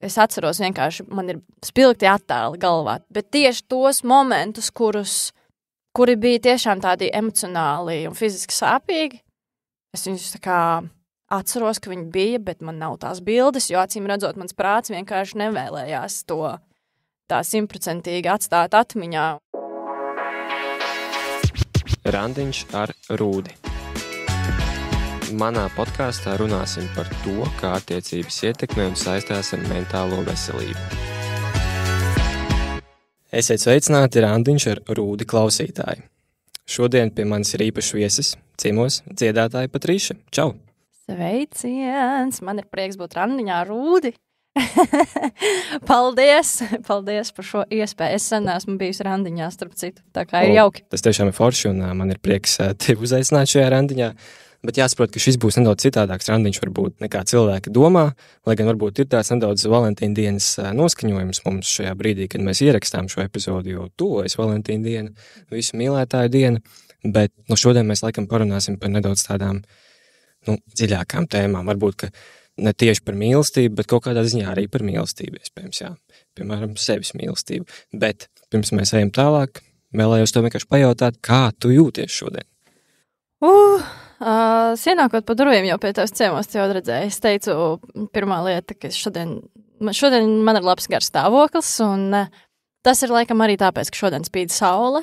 es atceros vienkārši, man ir spilgti attēli galvā, bet tieši tos momentus, kuri bija tiešām tādi emocionāli un fiziski sāpīgi, es viņus tā kā atceros, ka viņi bija, bet man nav tās bildes, jo acīm redzot, mans prāts vienkārši nevēlējās to tā 100% atstāt atmiņā. Randiņš ar Rūdi. Manā podkāstā runāsim par to, kā attiecības ietekmē un saistās ar mentālo veselību. Esiet sveicināti, Randiņš ar Rūdi klausītāji. Šodien pie manis ir īpašs viesis, ciemos dziedātāja Patrīša. Čau! Sveiciens! Man ir prieks būt Randiņā ar Rūdi. Paldies par šo iespēju. Es sen esmu bijusi randiņā, starp citu, tā kā ir jauki. Tas tiešām ir forši, un man ir prieks tevi uzaicināt šajā randiņā. Bet jāsaprot, ka šis būs nedaudz citādāks randiņš varbūt nekā cilvēki domā, lai gan varbūt ir tāds nedaudz Valentīna dienas noskaņojums mums šajā brīdī, kad mēs ierakstām šo epizodu, jo tuvojas Valentīna diena, visu mīlētāju diena, bet šodien mēs laikam parunāsim par nedaudz tādām dziļākām tēmām, varbūt, ka ne tieši par mīlestību, bet kaut kādā ziņā arī par mīlestību, iespējams, jā. Piemēram, sevis mīlestību. Bet pirms mēs ejam tālāk, vēlējos to vienkārši pajautāt, kā tu jūties šodien? Ienākot pa durvīm jau pie tavas ciemos, jau redzēju. Es teicu, pirmā lieta, ka šodien man ir labs gars stāvoklis, un tas ir laikam arī tāpēc, ka šodien spīd saule,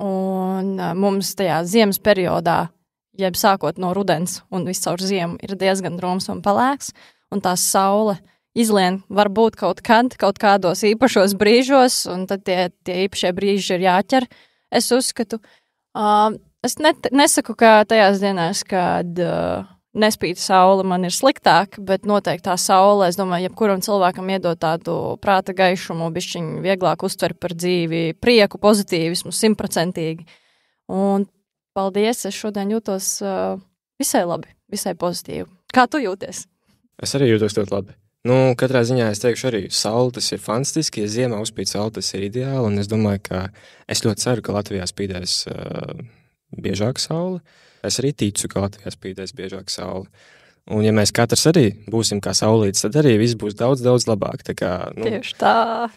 un mums tajā ziemas periodā, jeb sākot no rudens un viscaur ziemu, ir diezgan drūms un pelēks, un tā saule izlien varbūt kaut kādos īpašos brīžos, un tad tie īpašie brīži ir jāķer. Es uzskatu, es nesaku, ka tajās dienās, kad nespīd saule, man ir sliktāk, bet noteikti tā saule, es domāju, jebkuram cilvēkam iedod tādu prāta gaišumu, bišķiņ vieglāk uztver par dzīvi, prieku, pozitīvismu, 100%. Un paldies, es šodien jūtos visai labi, visai pozitīvi. Kā tu jūties? Es arī jūtos ļoti labi. Katrā ziņā es teikšu arī, saule tas ir fantastiski, ja ziemā uzspīd saule, tas ir ideāli, un es domāju, ka es ļoti ceru, ka Latvijā spīdēs biežāk saule. Es arī ticu, ka Latvijā spīdēs biežāk saule. Un ja mēs katrs arī būsim kā saulītes, tad arī viss būs daudz, daudz labāk. Tā kā, Tieši tā.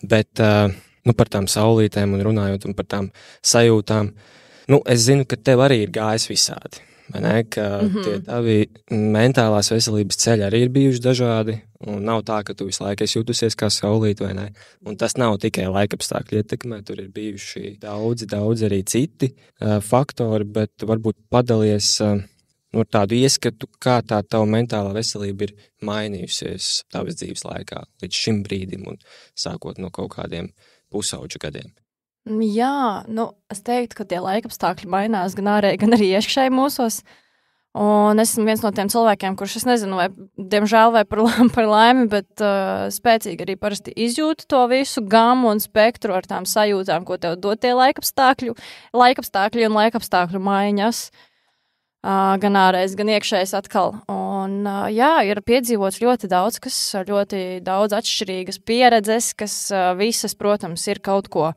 Bet par tām saulītēm un runājot un par tām sajūtām, es zinu, ka tev arī ir gājis visādi. Vai ne? Ka tie tavi mentālās veselības ceļi arī ir bijuši dažādi, un nav tā, ka tu visu laiku esi jūtusies kā saulīt, vai ne? Un tas nav tikai laikapstākļu ietekmē, tur ir bijuši daudzi arī citi faktori, bet varbūt padalies ar tādu ieskatu, kā tā tava mentālā veselība ir mainījusies tavas dzīves laikā līdz šim brīdim un sākot no kaut kādiem pusauģu gadiem. Jā, es teiktu, ka tie laikapstākļi mainās gan ārēji, gan arī iekšēji mūsos. Un es esmu viens no tiem cilvēkiem, kurš es nezinu, vai diemžēl vai par laimi, bet spēcīgi arī parasti izjūtu to visu gamu un spektru ar tām sajūtām, ko tev dod tie laikapstākļi un laikapstākļu maiņas. Gan ārējais, gan iekšējais atkal. Un ir piedzīvots ļoti daudz atšķirīgas pieredzes, kas visas, protams, ir kaut ko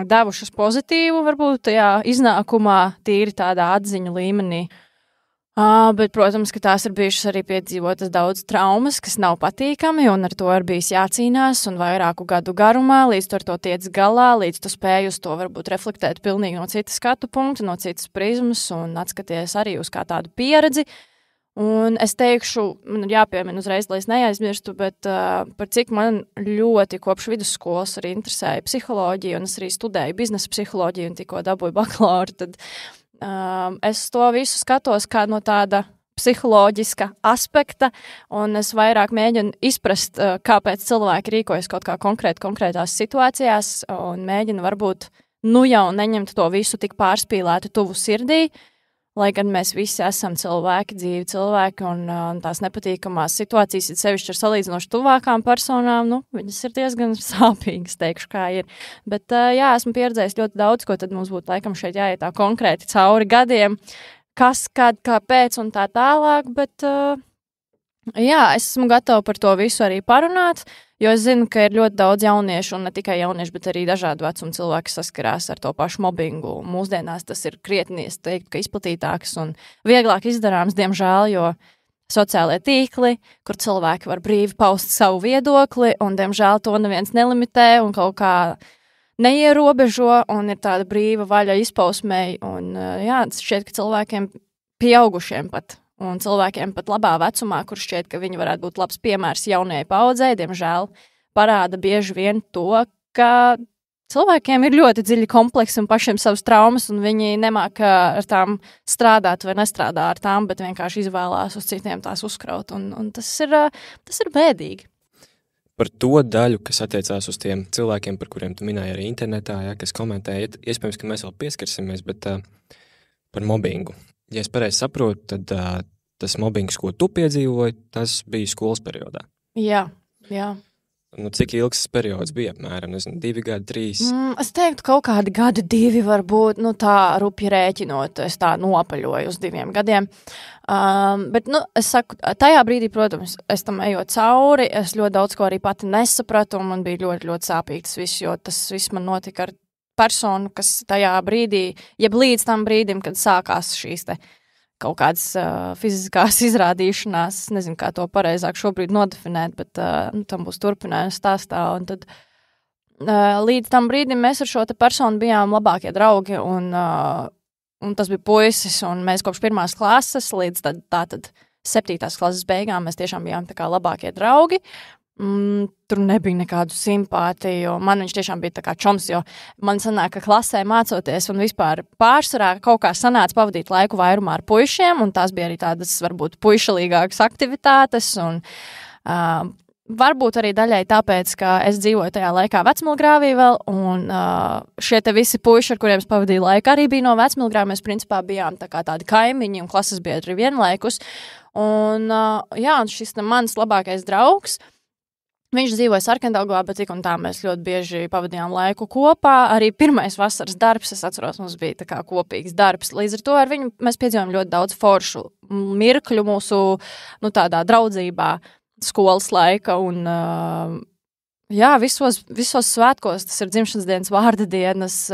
devušas pozitīvu, varbūt tajā iznākumā, tīri tādā atziņu līmenī. Bet, protams, ka tās ir bijušas arī piedzīvotas daudz traumas, kas nav patīkami, un ar to ir bijis jācīnās, un vairāku gadu garumā, līdz tu ar to tiec galā, līdz tu spēj uz to varbūt reflektēt pilnīgi no citas skatu punkta, no citas prizmas, un atskaties arī uz kā tādu pieredzi. Un es teikšu, man ir jāpiemina uzreiz, lai es neaizmirstu, bet par cik man ļoti kopš vidusskolas arī interesēja psiholoģija, un es arī studēju biznesa psiholoģiju un tikko dabūju bakalauru, tad es to visu skatos kā no tāda psiholoģiska aspekta, un es vairāk mēģinu izprast, kāpēc cilvēki rīkojas kaut kā konkrētās situācijās, un mēģinu varbūt jau neņemt to visu tik pārspīlēti tuvu sirdī, lai gan mēs visi esam dzīvi cilvēki, un tās nepatīkamās situācijas, sevišķi ar salīdzinoši tuvākām personām, viņas ir diezgan sāpīgas, teikšu, kā ir. Bet, esmu pieredzējis ļoti daudz, ko tad mums būtu laikam šeit jāiet tā konkrēti cauri gadiem, kas, kad, kāpēc un tā tālāk, bet, es esmu gatava par to visu arī parunāt, jo es zinu, ka ir ļoti daudz jauniešu, un ne tikai jaunieši, bet arī dažādu vecumu cilvēki saskarās ar to pašu mobbingu. Mūsdienās tas ir krietni, es teiktu, ka izplatītāks un vieglāk izdarāms, diemžēl, jo sociālie tīkli, kur cilvēki var brīvi paust savu viedokli, un, diemžēl, to neviens nelimitē un kaut kā neierobežo, un ir tāda brīva vaļa izpausmei, un, jā, šķiet, ka cilvēkiem pieaugušiem pat, un cilvēkiem pat labā vecumā, kur šķiet, ka viņi varētu būt labs piemērs jaunajai paudzei, diemžēl parāda bieži vien to, ka cilvēkiem ir ļoti dziļi kompleksi un pašiem savas traumas, un viņi nemāk ar tām strādāt vai nestrādā ar tām, bet vienkārši izvēlās uz citiem tās uzkraut, un tas ir bēdīgi. Par to daļu, kas attiecās uz tiem cilvēkiem, par kuriem tu minēji arī internetā, ja, kas komentēja, iespējams, ka mēs vēl pieskarsimies, bet par mobbingu. Ja es pareizi saprotu, tad tas mobbings, ko tu piedzīvoji, tas bija skolas periodā. Jā. Nu, cik ilgs tas periods bija apmēram? 2 gadi, 3? Es teiktu, kaut kādi gadi 2 varbūt, tā rupji rēķinot, es tā nopaļoju uz 2 gadiem. Bet, es saku, tajā brīdī, protams, es tam ejot cauri, es ļoti daudz ko arī pati nesapratu, un man bija ļoti, ļoti sāpīgi tas viss, jo tas viss man notika ar personu, kas tajā brīdī, jeb līdz tam brīdim, kad sākās šīs te kaut kādas fiziskās izrādīšanās, es nezinu, kā to pareizāk šobrīd nodefinēt, bet tam būs turpinājums stāstā, un tad līdz tam brīdim mēs ar šo te personu bijām labākie draugi, un tas bija puisis, un mēs kopš 1. klases līdz tātad 7. klases beigām mēs tiešām bijām tā kā labākie draugi. Tur nebija nekādu simpātiju, man viņš tiešām bija tā kā čoms, jo man sanāk, ka klasē mācoties un vispār pārsvarā kaut kā sanāca pavadīt laiku vairumā ar puišiem, un tās bija arī tādas varbūt puišalīgākas aktivitātes, un varbūt arī daļai tāpēc, ka es dzīvoju tajā laikā Vecmilgrāvī vēl, un šie te visi puiši, ar kuriem es pavadīju laiku, arī bija no Vecmilgrāva, mēs principā bijām tā kā tādi kaimiņi un klases biedri vienlaikus, un un šis mans labākais draugs, viņš dzīvoja Sarkandaugavā, bet tik un tā mēs ļoti bieži pavadījām laiku kopā. Arī pirmais vasaras darbs, es atceros, mums bija tā kā kopīgs darbs. Līdz ar to ar viņu mēs piedzīvojam ļoti daudz foršu mirkļu mūsu, tādā draudzībā skolas laika. Un, visos svētkos, tas ir dzimšanas dienas, vārda dienas,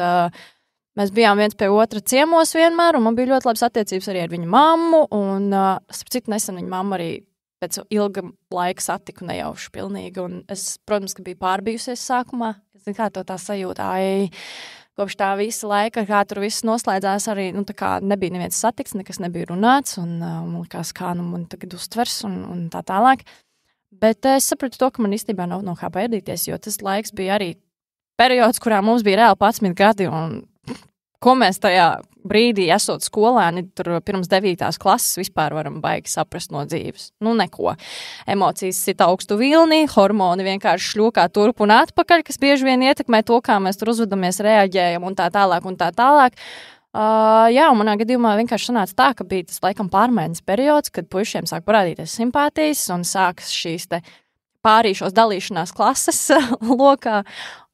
mēs bijām viens pie otra ciemos vienmēr, un man bija ļoti labas attiecības arī ar viņu mammu, un, starp citu, nesen viņa mamma arī pēc ilga laika satiku nejauši pilnīgi, un es, protams, ka biju pārbijusies sākumā. Es zinu, kā to tā sajūta, kopš tā visa laika, kā tur viss noslēdzās arī, tā kā nebija neviens satiks, nekas nebija runāts, un man likās, kā man tagad uztvers, un tā tālāk. Bet es sapratu to, ka man īstenībā nav no kā baidīties, jo tas laiks bija arī periods, kurā mums bija reāli 11 gadi, un ko mēs tajā brīdī, esot skolēni, tur pirms 9. klases vispār varam baigi saprast no dzīves. Neko. Emocijas sit augstu vilnī, hormoni vienkārši šļūkā turp un atpakaļ, kas bieži vien ietekmē to, kā mēs tur uzvedamies, reaģējam un tā tālāk un tā tālāk. Un manā gadījumā vienkārši sanāca tā, ka bija tas laikam pārmaiņas periods, kad puišiem sāk parādīties simpātijas un sākas šīs te pārīšos dalīšanās klases lokā,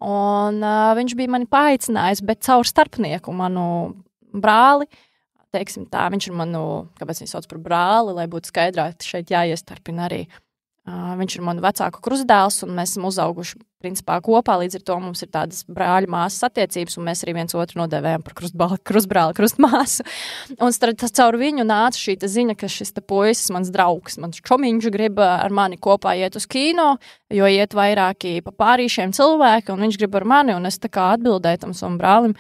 un viņš bija mani paaicinājis, bet caur starpnieku manu brāli, teiksim tā, viņš ir manu, kāpēc viņu sauc par brāli, lai būtu skaidrāk, šeit jāiestarpina arī. Viņš ir manu vecāku krustdēls, un mēs esam uzauguši principā kopā, līdz ar to mums ir tādas brāļu māsas attiecības, un mēs arī viens otru nodēvējam par krustbrāli, krustmāsu. Un tas caur viņu nāca šī ziņa, ka šis te puisis, mans draugs, mans čomiņš grib ar mani kopā iet uz kino, jo iet vairāki pa pārīšiem cilvēki, un viņš grib ar mani, un es tā kā atbildēju tam savam brālim,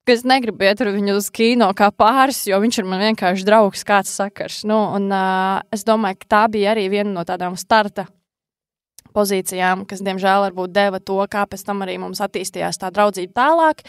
ka es negribu iet ar viņu uz kino kā pāris, jo viņš ir man vienkārši draugs, kāds sakars. Es domāju, ka tā bija arī viena no tādām starta pozīcijām, kas, diemžēl, varbūt deva to, kā pēc tam arī mums attīstījās tā draudzība tālāk.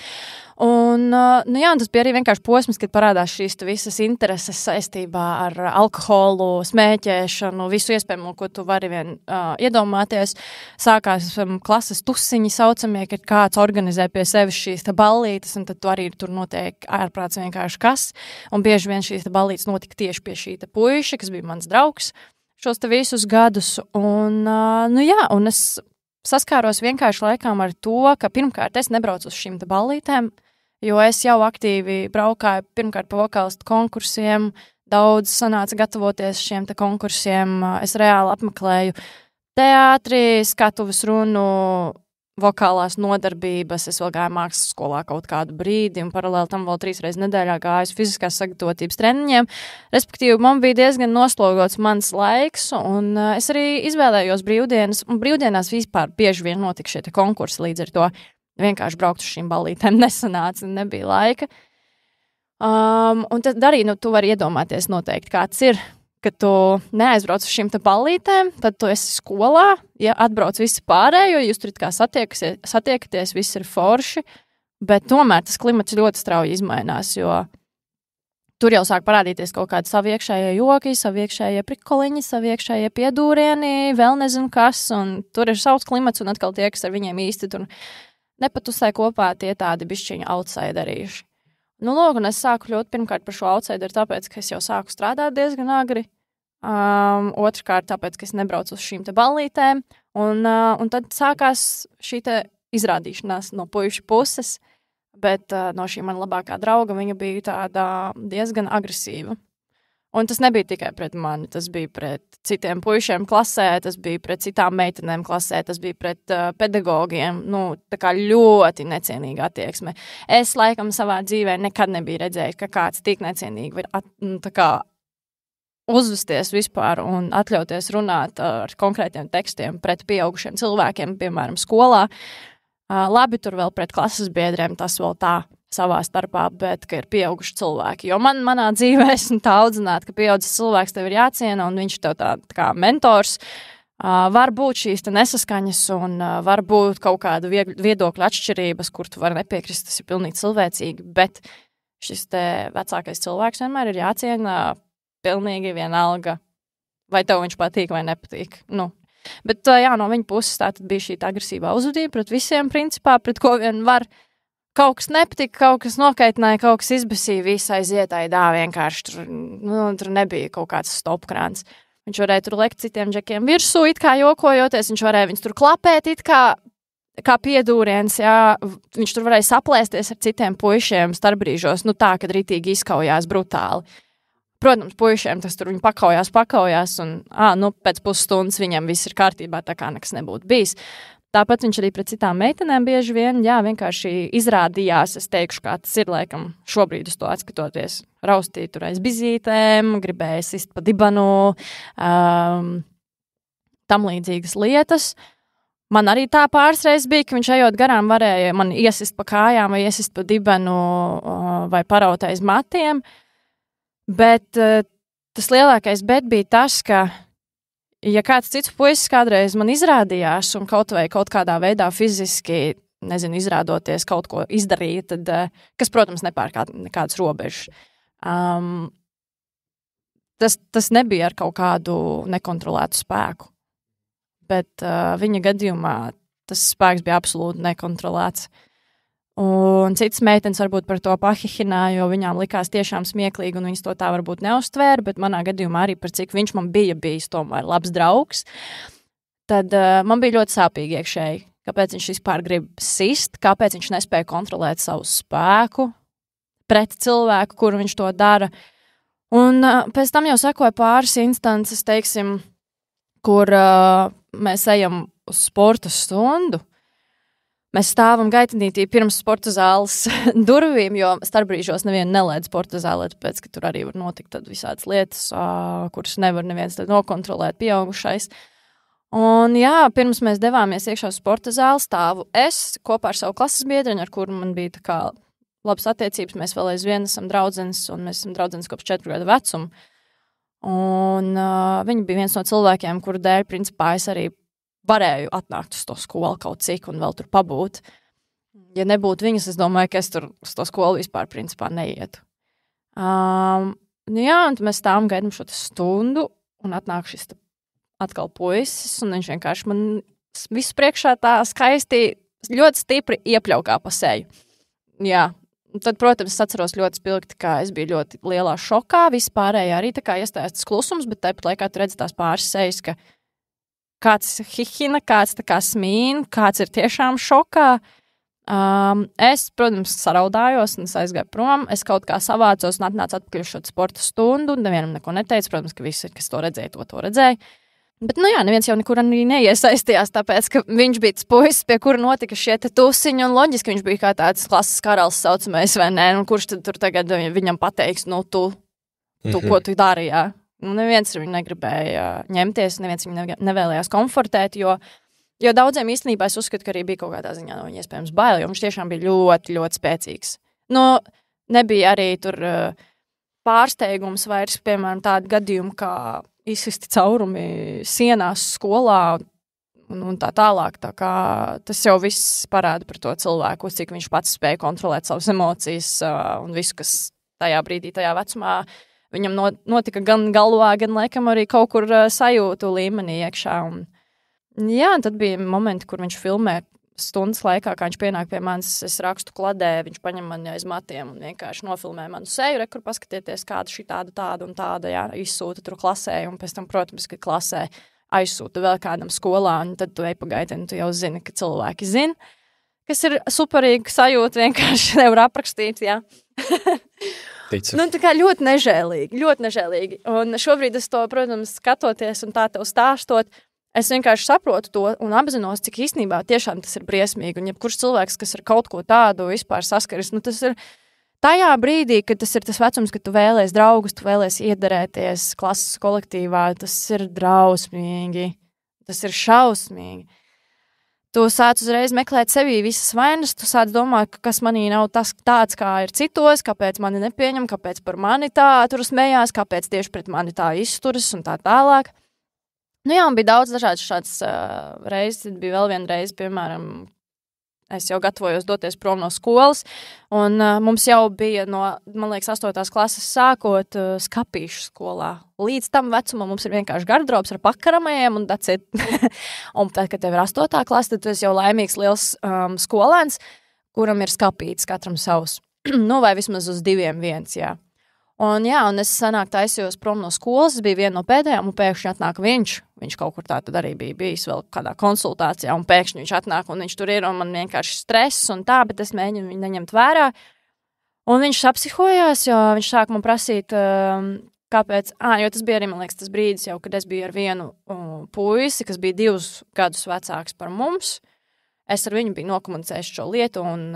Un tas bija arī vienkārši posms, kad parādās šīs visas intereses saistībā ar alkoholu, smēķēšanu, visu iespējamo, ko tu vari vien iedomāties. Sākās klases tusiņi saucamie, kad kāds organizē pie sevis šīs ballītes, un tad tu arī tur notiek ārprāts vienkārši kas. Un bieži vien šīs ballītes notika tieši pie šī puiša, kas bija mans draugs šos te visus gadus, un es saskāros vienkārši laikām ar to, ka pirmkārt es nebraucu uz šīm te ballītēm, jo es jau aktīvi braukāju pirmkārt pa vokālistu konkursiem, daudz sanāca gatavoties šiem te konkursiem, es reāli apmeklēju teātri, skatuves runu, vokālās nodarbības, es vēl gāju mākslas skolā kaut kādu brīdi, un paralēli tam vēl 3 reizes nedēļā gāju fiziskās sagatavotības treniņiem. Respektīvi, man bija diezgan noslogots mans laiks, un es arī izvēlējos brīvdienas, un brīvdienās vispār bieži vien notika šie konkursi, līdz ar to vienkārši braukt uz šīm ballītēm nesanāca, nebija laika. Un tad arī, tu vari iedomāties noteikti, kāds ir, ka tu neaizbrauc uz šīm te ballītēm, tad tu esi skolā, ja atbrauc visi pārējo, jūs tur it kā satiekaties, viss ir forši, bet tomēr tas klimats ļoti strauji izmainās, jo tur jau sāk parādīties kaut kādi savi iekšējie joki, savi iekšējie prikoliņi, savi iekšējie piedūrieni, vēl nezinu kas, un tur ir savs klimats, un atkal tie, kas ar viņiem īsti tur nepatusē kopā, tie tādi bišķiņi outsiderīši. Nu, lūk, un es sāku kļūt pirmkārt par šo outsideru, tāpēc, ka es jau sāku strādāt diezgan agri. Otrkārt, tāpēc, ka es nebraucu uz šīm te ballītēm. Un tad sākās šī te izrādīšanās no puišu puses, bet no šī man labākā drauga viņa bija tāda diezgan agresīva. Un tas nebija tikai pret mani, tas bija pret citiem puišiem klasē, tas bija pret citām meitenēm klasē, tas bija pret pedagogiem, tā kā ļoti necienīga attieksme. Es laikam savā dzīvē nekad nebiju redzējis, ka kāds tik necienīgi var tā kā uzvesties vispār un atļauties runāt ar konkrētiem tekstiem pret pieaugušiem cilvēkiem, piemēram, skolā. Labi, tur vēl pret klases biedriem tas vēl tā savā starpā, bet ka ir pieauguši cilvēki. Jo manā dzīvē esmu tā audzināta, ka pieaudzis cilvēks tev ir jāciena, un viņš tev tā kā mentors. Var būt šīs te nesaskaņas, un var būt kaut kāda viedokļa atšķirības, kur tu vari nepiekrist, tas ir pilnīgi cilvēcīgi, bet šis te vecākais cilvēks vienmēr ir jāciena pilnīgi vienalga, vai tev viņš patīk vai nepatīk. Bet jā, no viņa puses tā tad bija šī agresīvā uzvedība pret visiem principā, pret ko vien var. Kaut kas nepatika, kaut kas nokaitināja, kaut kas izbasīja, viss aiziet aidā vienkārši. Tur nebija kaut kāds stopkrāns. Viņš varēja tur lekt citiem džekiem virsū, it kā jokojoties, viņš varēja viņus tur klapēt, it kā piedūriens, jā. Viņš tur varēja saplēsties ar citiem puišiem starpbrīžos, tā, kad ritīgi izkaujās brutāli. Protams, puišiem tas tur viņi pakaujās, un pēc pusstundas viņam viss ir kārtībā, tā kā nekas nebūtu bijis. Tāpat viņš arī pret citām meitenēm bieži vien, vienkārši izrādījās, es teikšu, kā tas ir, laikam, šobrīd uz to atskatoties, raustīt tur aiz bizītēm, gribēja sist pa dibanu, tam līdzīgas lietas. Man arī tā pāris reizes bija, ka viņš ejot garām varēja man iesist pa kājām vai iesist pa dibanu vai paraut aiz matiem, bet tas lielākais bet bija tas, ka ja kāds cits puisis kādreiz man izrādījās un kaut kādā veidā fiziski, izrādoties kaut ko izdarīja, tad, kas, protams, nepārkāp nekādas robežas, tas nebija ar kaut kādu nekontrolētu spēku. Bet viņa gadījumā tas spēks bija absolūti nekontrolēts. Un citas meitenes varbūt par to pahihināja, jo viņām likās tiešām smieklīgi, un viņas to tā varbūt neuztvēra, bet manā gadījumā arī par cik viņš man bija bijis tomēr labs draugs, tad man bija ļoti sāpīgi iekšēji, kāpēc viņš vispār grib sist, kāpēc viņš nespēja kontrolēt savu spēku pret cilvēku, kur viņš to dara. Un pēc tam jau sekoja pāris instances, teiksim, kur mēs ejam uz sporta stundu. Mēs stāvam gaitinītī pirms sporta zāles durvīm, jo starpbrīžos nevienu nelēd sporta zālē, tāpēc, ka tur arī var notikt tad visādas lietas, kuras nevar neviens tad nokontrolēt pieaugušais. Un jā, pirms mēs devāmies iekšā uz sporta zāli, stāvu es kopā ar savu klases biedriņu, ar kuru man bija tā kā labas attiecības, mēs vēl aizvien esam draudzenes, un mēs esam draudzenes kopš 4 gadu vecuma. Un viņa bija viens no cilvēkiem, kuru dēļ, principā, es arī varēju atnākt uz to skolu kaut cik un vēl tur pabūt. Ja nebūtu viņas, es domāju, ka es tur uz to skolu vispār principā neietu. Jā, un mēs stāvam gaidām šo stundu un atnāk šis atkal puisis, un viņš vienkārši man visu priekšā tā skaisti, ļoti stipri iepļaukā pa seju. Jā, tad, protams, es atceros ļoti spilgti, ka es biju ļoti lielā šokā, vispārējā arī tā kā iestājās tas klusums, bet tāpat laikā tu redzi tās pāris sejas, ka kāds hihina, kāds tā kā smīn, kāds ir tiešām šokā. Es, protams, saraudājos un es aizgāju prom. Es kaut kā savācos un atnācu atpakaļ šo sporta stundu un nevienam neko neteicu. Protams, ka visi, kas to redzēja, to redzēja. Bet, jā, neviens jau nekur arī neiesaistījās, tāpēc, ka viņš bija tas puisis, pie kura notika šie te tusiņi, un loģiski viņš bija kā tāds klases karalis saucamais, vai ne, un kurš tad tur tagad viņam pateiks, tu ko tu dari, jā. Neviens viņu negribēja ņemties, neviens viņu nevēlējās komfortēt, jo daudziem īstenībā es uzskatu, ka arī bija kaut kādā ziņā no viņa iespējams bail, jo viņš tiešām bija ļoti, ļoti spēcīgs. Nebija arī tur pārsteigums vairs, piemēram, tādi gadījumi, kā izsisti caurumi sienās skolā un tā tālāk. Tā kā tas jau viss parāda par to cilvēku, cik viņš pats spēja kontrolēt savas emocijas un visu, kas tajā brīdī, tajā vecumā viņam notika gan galvā, gan laikam arī kaut kur sajūtu līmenī iekšā. Tad bija momenti, kur viņš filmē stundas laikā, kā viņš pienāk pie manis, es rakstu kladē, viņš paņem mani aiz matiem un vienkārši nofilmē manu seju, kur paskatieties, kāda šī tāda un tāda, izsūta tur klasē, un pēc tam, protams, ka klasē aizsūta vēl kādam skolā, un tad tu ej pagaidi, un tu jau zini, ka cilvēki zina, kas ir superīgi sajūta, vienkārši nevar aprakstīt, jā. Tā kā ļoti nežēlīgi. Un šobrīd es to, protams, skatoties un tā tev stāstot, es vienkārši saprotu to un apzinos, cik īstenībā tiešām tas ir briesmīgi. Un jebkurš cilvēks, kas ar kaut ko tādu vispār saskaris, tas ir tajā brīdī, kad tas ir tas vecums, kad tu vēlies draugus, tu vēlies iederēties klases kolektīvā, tas ir drausmīgi, tas ir šausmīgi. Tu sāc uzreiz meklēt sevī visas vainas, tu sāc domāt, kas manī nav tas tāds, kā ir citos, kāpēc mani nepieņem, kāpēc par mani tā tur smējās, kāpēc tieši pret mani tā izturas un tā tālāk. Un bija daudz dažādas šādas reizes, tad bija vēl viena reize, piemēram, es jau gatavojos doties prom no skolas, un mums jau bija man liekas, 8. klases sākot skapīšu skolā. Līdz tam vecumam mums ir vienkārši gardrobs ar pakaramajiem, un that's it. Un tad, kad tev ir 8. klase, tad tu esi jau laimīgs liels skolēns, kuram ir skapīts katram savs. Vai vismaz uz 2 viens, jā. Un es sanāk taisījos prom no skolas, es biju viena no pēdējām, un pēkšņi atnāk viņš kaut kur tā tad arī bija bijis vēl kādā konsultācijā, un pēkšņi viņš atnāk, un viņš tur ir, un man vienkārši stress un tā, bet es mēģinu viņu neņemt vērā. Un viņš sapsihojās, jo viņš sāk man prasīt, kāpēc, jo tas bija arī, man liekas, tas brīdis jau, kad es biju ar vienu puisi, kas bija 2 gadus vecāks par mums. Es ar viņu biju nokomunicējis šo lietu, un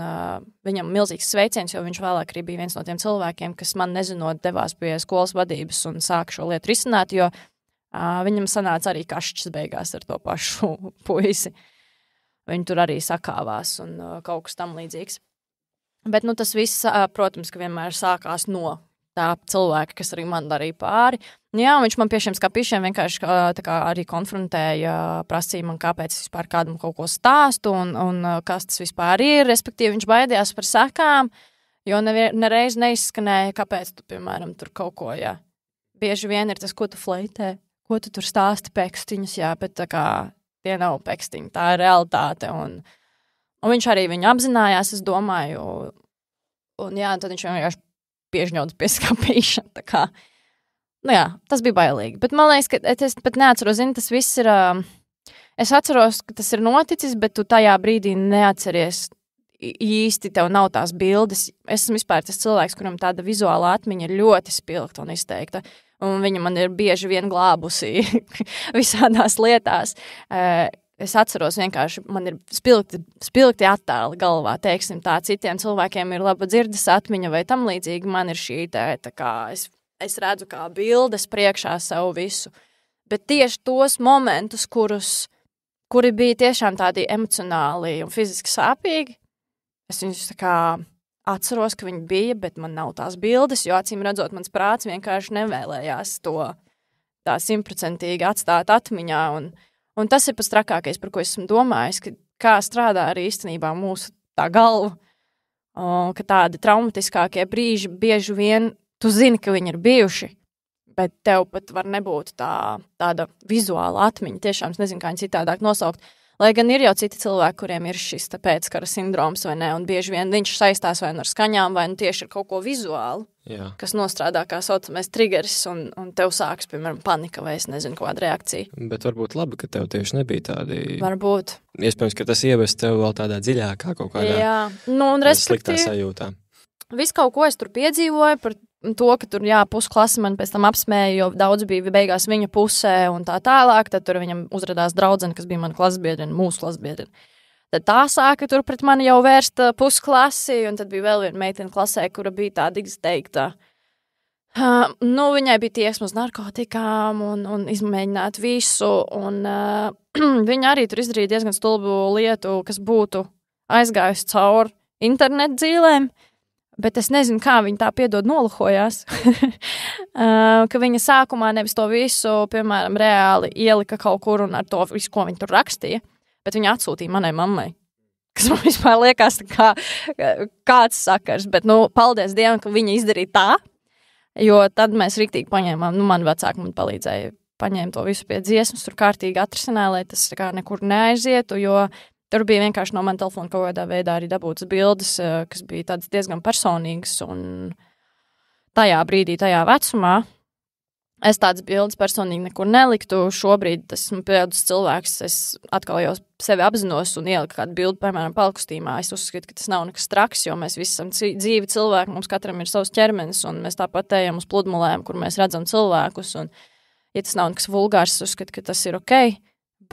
viņam milzīgs sveiciens, jo viņš vēlāk arī bija viens no tiem cilvēkiem, kas man nezinot devās pie skolas vadības un sāka šo lietu risināt, jo viņam sanāca arī kašķis beigās ar to pašu puisi. Viņi tur arī sakāvās un kaut kas tam līdzīgs. Bet tas viss, protams, ka vienmēr sākās no tā cilvēka, kas arī man darīja pāri. Viņš man pie šiem skapīšiem vienkārši tā kā arī konfrontēja, prasīja man, kāpēc es vispār kādam kaut ko stāstu un kas tas vispār ir. Respektīvi, viņš baidījās par sekām, jo nereiz neizskanēja, kāpēc tu, piemēram, tur kaut ko, jā. Bieži vien ir tas, ko tu fleitē, ko tu tur stāsti pekstiņus, jā, bet tā kā tie nav pekstiņi, tā ir realitāte. Un viņš arī viņu apzinājās, es domāju, un tad viņš vienkārši piežņauts pie skapīša, tā kā, tas bija bailīgi, bet man liekas, ka es pat neatceros, tas viss ir, es atceros, ka tas ir noticis, bet tu tajā brīdī neatceries īsti, tev nav tās bildes, es esmu vispār tas cilvēks, kuram tāda vizuāla atmiņa ir ļoti spilgta un izteikta, un viņa man ir bieži vien glābusi visādās lietās, es atceros vienkārši, man ir spilgti attēli galvā, teiksim tā, citiem cilvēkiem ir laba dzirdes atmiņa vai tam līdzīgi, man ir šī tā kā es redzu kā bildes priekšā savu visu, bet tieši tos momentus, kuri bija tiešām tādi emocionāli un fiziski sāpīgi, es viņus tā kā atceros, ka viņi bija, bet man nav tās bildes, jo acīm redzot, mans prāts vienkārši nevēlējās to tā 100% atstāt atmiņā, un tas ir pats trakākais, par ko esmu domājis, ka kā strādā arī īstenībā mūsu tā galva, ka tādi traumatiskākie brīži bieži vien, tu zini, ka viņi ir bijuši, bet tev pat var nebūt tāda vizuāla atmiņa, tiešām es nezinu, kā viņi citādāk nosaukt, lai gan ir jau citi cilvēki, kuriem ir šis pēckara sindroms vai ne, un bieži vien viņš saistās vai ar skaņām, vai tieši ar kaut ko vizuālu, kas nostrādā kā saucamais trigeris, un tev sāks, piemēram, panika vai es nezinu, kāda reakcija. Bet varbūt labi, ka tev tieši nebija tādi... Varbūt. Iespējams, ka tas ievest tev vēl tādā dziļākā kaut kādā un sliktā sajūtā. Visu kaut ko es tur piedzīvoju, to, ka tur, pusklasi man pēc tam apsmēja, jo daudz bija beigās viņa pusē un tā tālāk, tad tur viņam uzradās draudzene, kas bija mana klasbiedrina, mūsu klasbiedrina. Tad tā sāka tur pret mani jau vērst pusklasi, un tad bija vēl viena meitene klasē, kura bija tāda izteikta. Viņai bija tieksme uz narkotikām un izmēģināt visu, un viņa arī tur izdarīja diezgan stulbu lietu, kas būtu aizgājusi cauri internetu dzīlēm, bet es nezinu, kā viņa tā piedod nolahojās, ka viņa sākumā nevis to visu, piemēram, reāli ielika kaut kur un ar to visu, ko viņa tur rakstīja, bet viņa atsūtīja manai mammai, kas man vispār liekas kāds sakars, bet, paldies Dievam, ka viņa izdarīja tā, jo tad mēs riktīgi paņēmām, man vecāki man palīdzēja paņēma to visu pie dziesmas, tur kārtīgi atrisināja, lai tas kā nekur neaizietu, jo tur bija vienkārši no man telefona kaut kādā veidā arī dabūtas bildes, kas bija tādas diezgan personīgas, un tajā brīdī, tajā vecumā, es tādas bildes personīgi nekur neliktu. Šobrīd esmu pieaudzis cilvēks, es atkal jau sevi apzinos un ieliku kādu bildi, piemēram, palkustīmā. Es uzskatu, ka tas nav nekas traks, jo mēs visi esam dzīvi cilvēki, mums katram ir savs ķermenis, un mēs tāpat ejam uz pludmalēm, kur mēs redzam cilvēkus, un ja tas nav nekas vulgārs, es uzskatu, ka tas ir ok.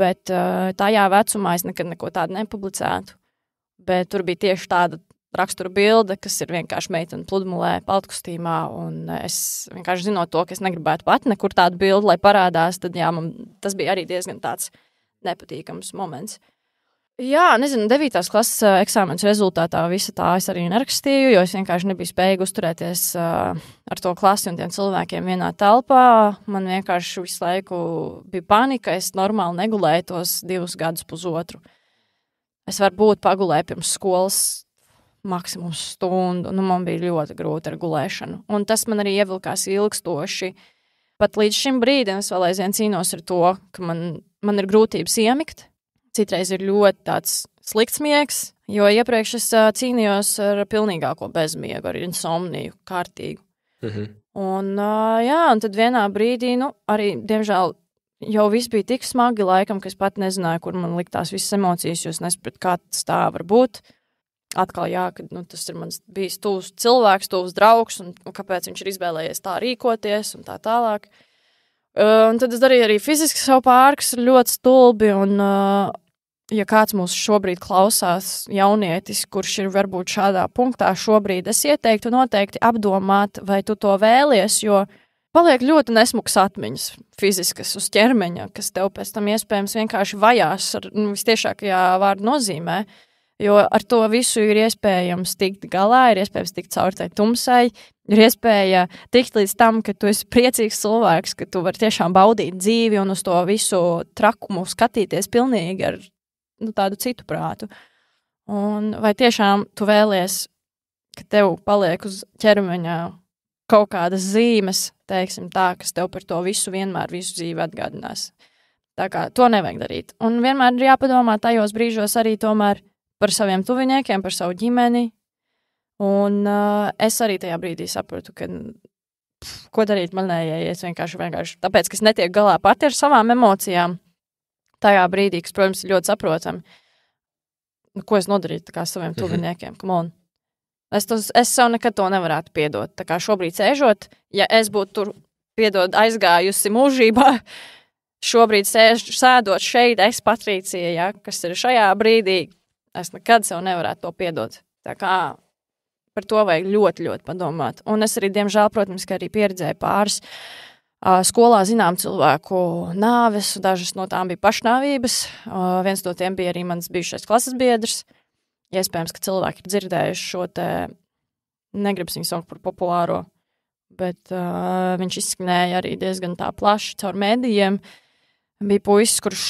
Bet tajā vecumā es nekad neko tādu nepublicētu. Bet tur bija tieši tāda rakstura bilde, kas ir vienkārši meitene pludmalē, paltkostībā, un es vienkārši zinot to, ka es negribētu pat nekur tādu bildi, lai parādās, tad man tas bija arī diezgan tāds nepatīkams moments. Jā, nezinu, 9. klases eksāmenes rezultātā visa tā es arī nerakstīju, jo es vienkārši nebiju spējīga uzturēties ar to klasi un tiem cilvēkiem vienā telpā. Man vienkārši visu laiku bija panika, es normāli negulēju tos 2 gadus pusotru. Es varbūt pagulēju pirms skolas maksimums stundu, man bija ļoti grūti ar gulēšanu. Un tas man arī ievilkās ilgstoši. Pat līdz šim brīdim es vēl aizvien cīnos ar to, ka man ir grūtības iemigt. Citreiz ir ļoti tāds slikts miegs, jo iepriekš es cīnījos ar pilnīgāko bezmiegu, ar insomniju, kārtīgu. Un tad vienā brīdī, arī, diemžēl, jau viss bija tik smagi laikam, ka es pat nezināju, kur man liktās visas emocijas, jo es nesapratu, kā tas tā var būt. Atkal, ka tas ir mans bijis tuvs cilvēks, tuvs draugs, un kāpēc viņš ir izvēlējies tā rīkoties un tā tālāk. Un tad es darīju arī fiziski savu pāri, kas ir ļoti stulbi, un ja kāds mūs šobrīd klausās jaunietis, kurš ir varbūt šādā punktā šobrīd, es ieteiktu noteikti apdomāt, vai tu to vēlies, jo paliek ļoti nesmukas atmiņas fiziskas uz ķermeņa, kas tev pēc tam iespējams vienkārši vajās ar vistiešākajā vārdu nozīmē, jo ar to visu ir iespējams tikt galā, ir iespējams tikt caur tai tumsai, ir iespēja tikt līdz tam, ka tu esi priecīgs cilvēks, ka tu vari tiešām baudīt dzīvi un uz to visu trakumu skatīties pilnīgi ar tādu citu prātu. Un vai tiešām tu vēlies, ka tev paliek uz ķermeņa kaut kādas zīmes, teiksim tā, kas tev par to visu vienmēr visu dzīvi atgādinās. Tā kā to nevajag darīt. Un vienmēr ir jāpadomā tajos brīžos arī tomēr par saviem tuviniekiem, par savu ģimeni. Un es arī tajā brīdī sapratu, ka ko darīt man neies vienkārši. Tāpēc, ka es netieku galā pati ar savām emocijām tajā brīdī, kas, protams, ir ļoti saprotami. Ko es nodarītu kā saviem tuviniekiem? Come on. Es sev nekad to nevarētu piedot. Tā kā šobrīd sēžot, ja es būtu tur aizgājusi mūžībā, šobrīd sēdot šeit, es Patricija, kas ir šajā brīdī, es nekad sev nevarētu to piedot. Tā kā par to vajag ļoti, ļoti padomāt. Un es arī, diemžēl, protams, ka arī pieredzēju pāris skolā zinām cilvēku nāves, dažas no tām bija pašnāvības. Viens no tiem bija arī mans bijušais klases biedrs. Iespējams, ka cilvēki ir dzirdējuši šo te, negribas viņu saukt par populāro, bet viņš izskanēja arī diezgan tā plaši caur mēdījiem. Bija puisis, kurš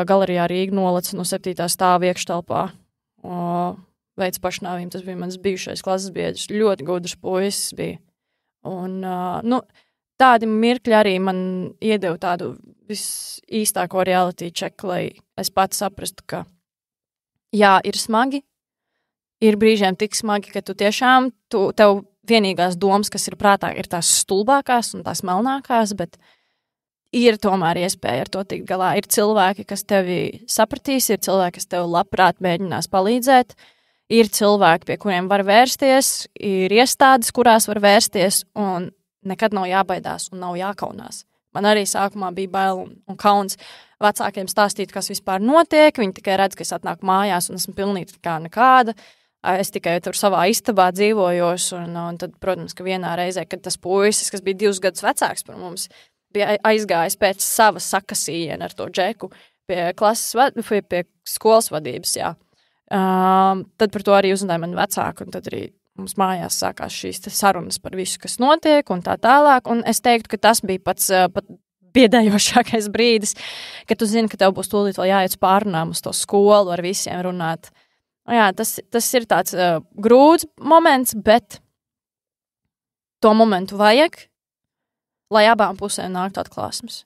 galerijā Rīga nolaca no 7. stāva iekštelpā. Veids pašnāvību, tas bija mans bijušais klases biedrs, ļoti gudrs puisis bija. Un, tādi mirkļi arī man iedeva tādu visīstāko reality check, lai es pats saprastu, ka jā, ir smagi, ir brīžiem tik smagi, ka tu tiešām, tev vienīgās domas, kas ir prātā, ir tās stulbākās un tās melnākās, bet ir tomēr iespēja ar to tikt galā. Ir cilvēki, kas tevi sapratīs, ir cilvēki, kas tev labprāt mēģinās palīdzēt, ir cilvēki, pie kuriem var vērsties, ir iestādes, kurās var vērsties, un nekad nav jābaidās un nav jākaunās. Man arī sākumā bija bail un kauns vecākiem stāstīt, kas vispār notiek. Viņi tikai redz, ka es atnāku mājās un esmu pilnīgi kā nekāda. Es tikai tur savā istabā dzīvojos, un tad, protams, ka vienā reizē, kad tas puisis, kas bija 2 gadus vecāks par mums, bija aizgājis pēc savas sakasījiena ar to džeku pie skolas vadības, jā. Tad par to arī uzzināja mani vecāki, un tad arī mums mājās sākās šīs sarunas par visu, kas notiek, un tā tālāk, un es teiktu, ka tas bija pat biedējošākais brīdis, kad tu zini, ka tev būs tūlīt vēl jāiet pārunām uz to skolu, ar visiem runāt. Jā, tas ir tāds grūts moments, bet to momentu vajag, lai abām pusēm nāktu atklāsmes.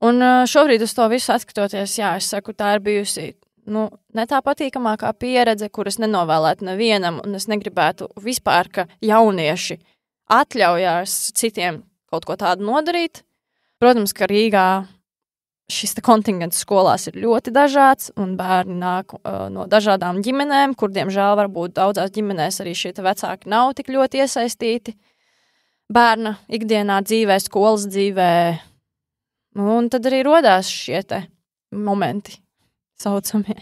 Un šobrīd uz to visu atskatoties, jā, es saku, tā ir bijusi ne tā patīkamākā pieredze, kuras nenovēlētu nevienam, un es negribētu vispār, ka jaunieši atļaujās citiem kaut ko tādu nodarīt. Protams, ka Rīgā šis kontingents skolās ir ļoti dažāds, un bērni nāk no dažādām ģimenēm, kur, diemžēl, varbūt daudzās ģimenēs arī šie vecāki nav tik ļoti iesaistīti bērna ikdienā dzīvē, skolas dzīvē. Un tad arī rodās šie momenti. Saucamie.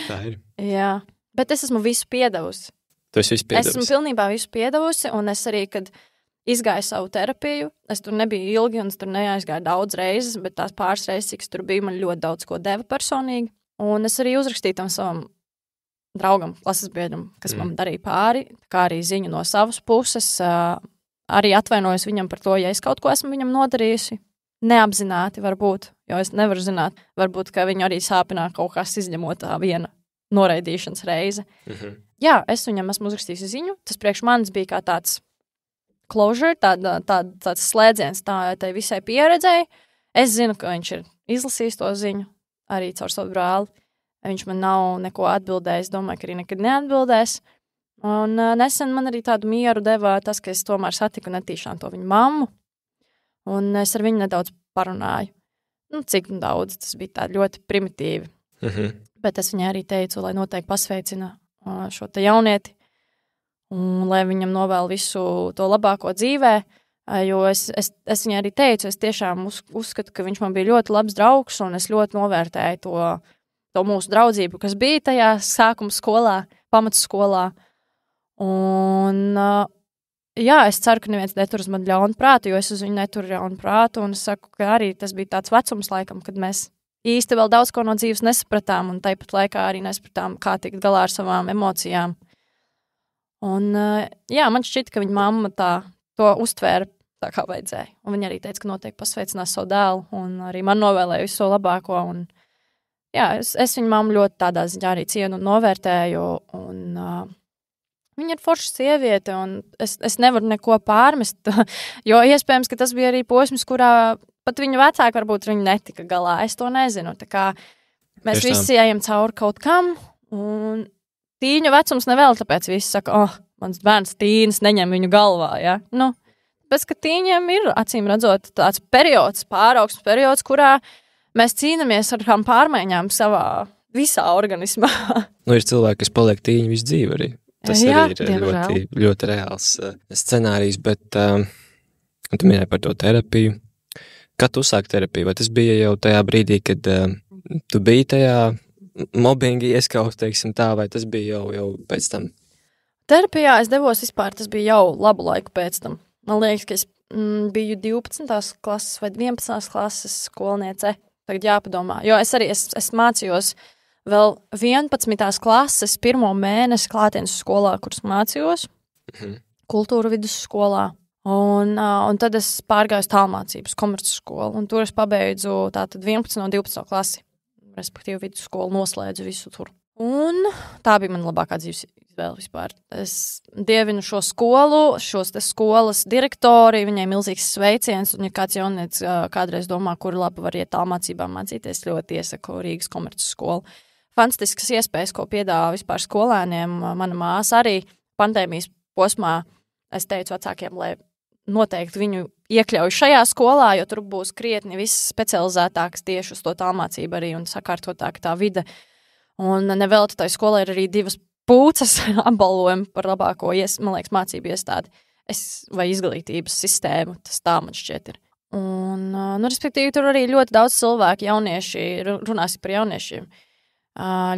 Tā ir. Jā, bet es esmu visu piedevusi. Tu esi visu piedevusi? Esmu pilnībā visu piedevusi, un es arī, kad izgāju savu terapiju, es tur nebiju ilgi, un es tur neaizgāju daudz reizes, bet tās pāris reizes, cik tur bija, man ļoti daudz ko deva personīgi. Un es arī uzrakstīju tam savam draugam, klases biedram, kas man darīja pāri, kā arī ziņu no savas puses, arī atvainojos viņam par to, ja es kaut ko esmu viņam nodarījusi. Neapzināti varbūt, jo es nevaru zināt, varbūt, ka viņu arī sāpinā kaut kas izņemot tā viena noraidīšanas reize. Jā, es viņam esmu uzrakstījusi ziņu, tas priekš manis bija kā tāds closure, tāds slēdziens tai visai pieredzēji. Es zinu, ka viņš ir izlasījis to ziņu, arī caur savu brāli. Viņš man nav neko atbildējis, domāju, ka arī nekad neatbildēs. Un nesen man arī tādu mieru deva tas, ka es tomēr satiku netīšām to viņu mammu. Un es ar viņu nedaudz parunāju. Cik daudz, tas bija tā ļoti primitīvi. Bet es viņai arī teicu, lai noteikti pasveicina šo te jaunieti un lai viņam novēl visu to labāko dzīvē, jo es viņai arī teicu, es tiešām uzskatu, ka viņš man bija ļoti labs draugs un es ļoti novērtēju to mūsu draudzību, kas bija tajā sākuma skolā, pamatskolā. Un jā, es ceru, ka neviens netur uz mani ļaunu prātu, jo es uz viņu neturu ļaunu prātu, un es saku, ka arī tas bija tāds vecums laikam, kad mēs īsti vēl daudz ko no dzīves nesapratām, un tāpat laikā arī nesapratām, kā tikt galā ar savām emocijām. Un jā, man šķita, ka viņa mamma to uztvēra tā, kā vajadzēja, un viņa arī teica, ka noteikti pasveicinās savu dēlu, un arī man novēlēja visu to labāko, un jā, es viņu mammu ļoti tādā ziņā arī cienu un novērtēju, un viņa ir forša sieviete, un es nevaru neko pārmest, jo iespējams, ka tas bija arī posms, kurā pat viņa vecāki varbūt viņa netika galā. Es to nezinu. Tā kā mēs visi ejam cauri kaut kam, un tīņu vecums nevēl, tāpēc visi saka, mans bērns tīnis neņem viņu galvā, ja? Pēc, ka tīņiem ir, acīm redzot, tāds periods, pāraugsmes periods, kurā mēs cīnamies ar kādām pārmaiņām savā visā organismā. Ir cilvēki, kas paliek tīņi visu dzīvi arī. Tas arī ir ļoti, ļoti reāls scenārijs, bet tu minēji par to terapiju. Kad tu sāki terapiju? Vai tas bija jau tajā brīdī, kad tu biji tajā mobbingi ieskaust, teiksim tā, vai tas bija jau pēc tam? Terapijā es devos vispār, tas bija jau labu laiku pēc tam. Man liekas, ka es biju 12. klases vai 11. klases skolniece. Tagad jāpadomā, jo es mācījos vēl 11. klases 1. mēnesi klātienes skolā, kuras mācījos, kultūra vidusskolā, un tad es pārgāju uz tālmācības komerces skolu, un tur es pabeidzu tātad 11. un 12. klasi, respektīvi vidusskolu noslēdzu visu tur. Un tā bija man labākā dzīves izvēle vispār. Es dievinu šo skolu, skolas direktori, viņai milzīgs sveiciens, un ja kāds jaunietis kādreiz domā, kur labi var iet tālmācībā mācīties, ļoti iesaku Rīgas komerces skolu. Fantastiskas iespējas, ko piedāvā vispār skolēniem. Mana māsa arī pandēmijas posmā, es teicu vecākiem, lai noteikti viņu iekļauju šajā skolā, jo tur būs krietni viss specializētāks tieši uz to tālmācību arī un sakārtotāk tā vide. Un nevēlti tai skolai ir arī 2 pūcas apbalvojumu par labāko, man liekas, mācību iestādi vai izglītības sistēmu, tas tā man šķiet ir. Un, respektīvi, tur arī ļoti daudz cilvēku, jaunieši, runāsim par jauniešiem,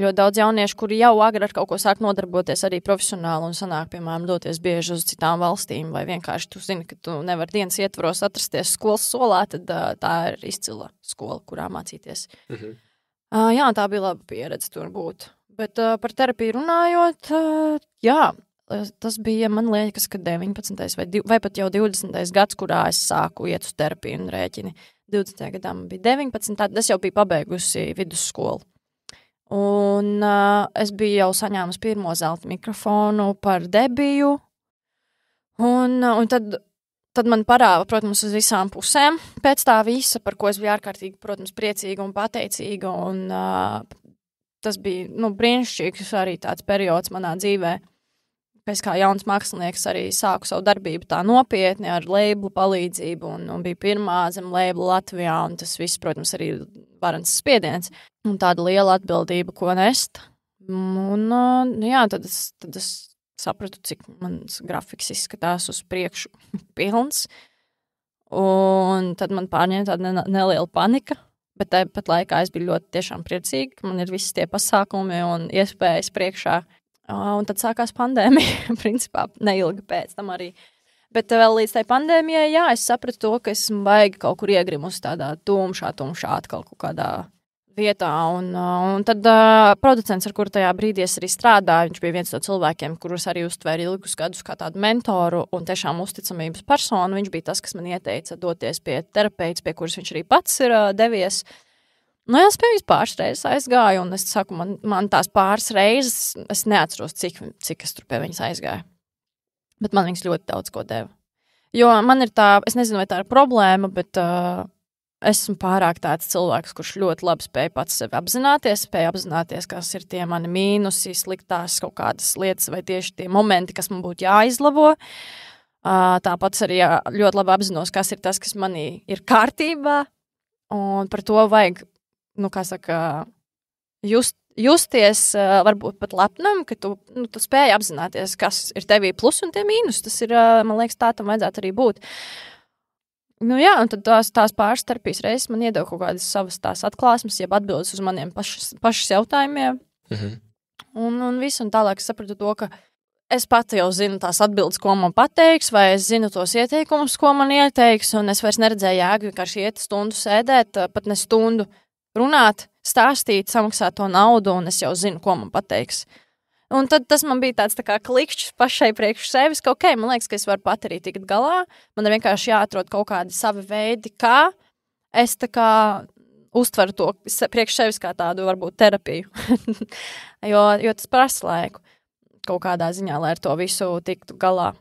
ļoti daudz jauniešu, kuri jau agri ar kaut ko sāk nodarboties arī profesionāli un sanāk, piemēram, doties bieži uz citām valstīm, vai vienkārši tu zini, ka tu nevar dienas ietvaros atrasties skolas solā, tad tā ir izcila skola, kurā mācīties. Jā, tā bija laba pieredze tur būt. Bet par terapiju runājot, tas bija, man liekas, ka 19. vai pat jau 20. gads, kurā es sāku iet uz terapiju un rēķini. 20. gadā man bija 19, tad es jau biju pabeigusi vidusskolu. Un es biju jau saņēmusi pirmo zelta mikrofonu par debiju, un tad man parāva, protams, uz visām pusēm pēc tā visa, par ko es biju ārkārtīgi, protams, priecīga un pateicīga, un tas bija, brīnišķīgs arī tāds periods manā dzīvē. Es kā jauns mākslinieks arī sāku savu darbību tā nopietni ar labelu palīdzību un bija pirmā zem labela Latvijā, un tas viss, protams, arī varens spiediens un tāda liela atbildība, ko nest. Un, tad es sapratu, cik mans grafiks izskatās uz priekšu pilns, un tad man pārņēma tāda neliela panika, bet tāpat laikā es biju ļoti tiešām priecīga, ka man ir visi tie pasākumi un iespējas priekšā. Un tad sākās pandēmija, principā neilgi pēc tam arī. Bet vēl līdz tai pandēmijai, es sapratu to, ka esmu baigi kaut kur iegrimus tādā tumšā atkal kaut kādā vietā. Un tad producents, ar kuru tajā brīdī es arī strādāju, viņš bija viens no cilvēkiem, kurus arī uztvēra ilgus gadus kā tādu mentoru un tiešām uzticamības personu. Viņš bija tas, kas man ieteica doties pie terapeits, pie kuras viņš arī pats ir devies. Es pie viņas pāris reizes aizgāju, un es saku, man tās pāris reizes, es neatceros, cik es tur pie viņas aizgāju. Bet man viņas ļoti daudz ko deva. Jo man ir tā, es nezinu, vai tā ir problēma, bet esmu pārāk tāds cilvēks, kurš ļoti labi spēja pats sevi apzināties, kas ir tie mani mīnusi, sliktās kaut kādas lietas, vai tieši tie momenti, kas man būtu jāizlabo. Tāpat arī ļoti labi apzinos, kas ir tas, kas manī ir kārtībā, un par to vajag justies, varbūt pat lepnam, ka tu spēj apzināties, kas ir tevī plus un tie mīnus. Tas ir, man liekas, tā tam vajadzētu arī būt. Un tad tās pāris terapijas reizes man iedeva kaut kādas savas tās atklāsmes, jeb atbildes uz maniem pašas jautājumiem. Un visu, un tālāk es sapratu to, ka es pati jau zinu tās atbildes, ko man pateiks, vai es zinu tos ieteikumus, ko man ieteiks, un es vairs neredzēju jēgu vienkārši iet stundu sēdēt, pat ne stundu runāt, stāstīt, samaksāt to naudu, un es jau zinu, ko man pateiks. Un tad tas man bija tāds tā kā klikšķis pašai priekš sevis, ka man liekas, ka es varu pat arī tikt galā. Man ir vienkārši jāatrod kaut kādi savi veidi, kā es tā kā uztveru to priekš sevis kā tādu varbūt terapiju. jo tas prasa laiku kaut kādā ziņā, lai ar to visu tiktu galā.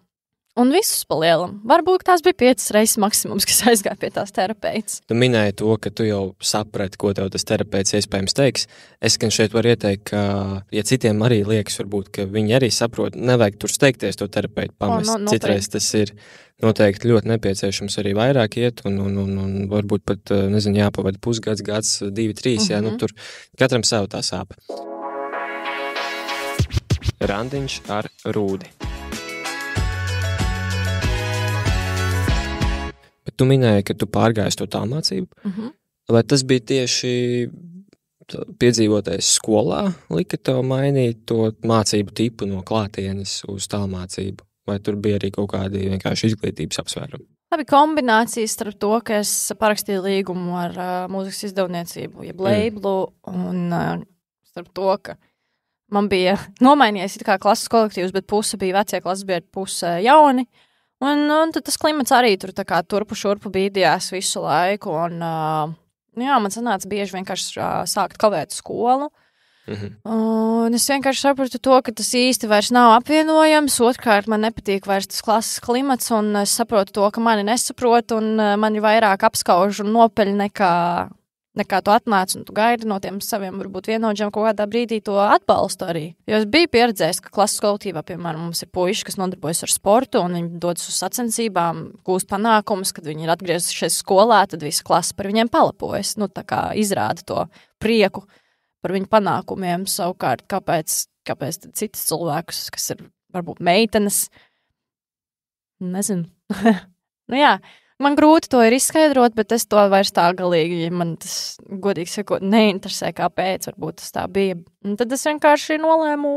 Un visus palielam. Varbūt tās bija 5 reizes maksimums, kas aizgāja pie tās terapeits. Tu minēji to, ka tu jau saprati, ko tev tas terapeits iespējams teiks. Es gan šeit varu ieteikt, ka, ja citiem arī liekas, varbūt, ka viņi arī saprot, nevajag tur steigties to terapeitu pamest. Citreiz tas ir noteikti ļoti nepieciešams arī vairāk iet, un varbūt pat, jāpavada pusgads, gads, 2, 3, tur katram savu tā sāpe. Randiņš ar Rūdi. Bet tu minēji, ka tu pārgāji to tālmācību. Vai tas bija tieši piedzīvotais skolā, lika tev mainīt to mācību tipu no klātienes uz tālmācību? Vai tur bija arī kaut kādi vienkārši izglītības apsvērumi? Tā bija kombinācija starp to, ka es parakstīju līgumu ar mūzikas izdevniecību, jeb labelu, un starp to, ka man bija nomainījies it kā klases kolektīvs, bet puse bija vecie klases, bija puse jauni. Un tad tas klimats arī tur tā kā turpu šurpu bīdījās visu laiku, un man sanāca bieži vienkārši sākt kavēt skolu. Un es vienkārši sapratu to, ka tas īsti vairs nav apvienojams, otrkārt man nepatīk vairs tas klases klimats, un es saprotu to, ka mani nesaprot, un mani vairāk apskauž un nopeļ nekā tu atnāc un tu gaidi no tiem saviem, varbūt vienaudžiem kaut kādā brīdī to atbalstu arī. Jo es biju pieredzējis, ka klases kolektīvā, piemēram, mums ir puiši, kas nodarbojas ar sportu, un viņi dodas uz sacensībām, gūst panākumus, kad viņi ir atgriezušies skolā, tad visa klase par viņiem palapojas, tā kā izrāda to prieku par viņu panākumiem. Savukārt, kāpēc kāpēc tad citas cilvēkus, kas ir varbūt meitenes, nezinu. Nu jā, man grūti to ir izskaidrot, bet es to vairs tā galīgi, man tas, godīgi sakot, neinteresē, kāpēc varbūt tas tā bija. Un tad es vienkārši nolēmu,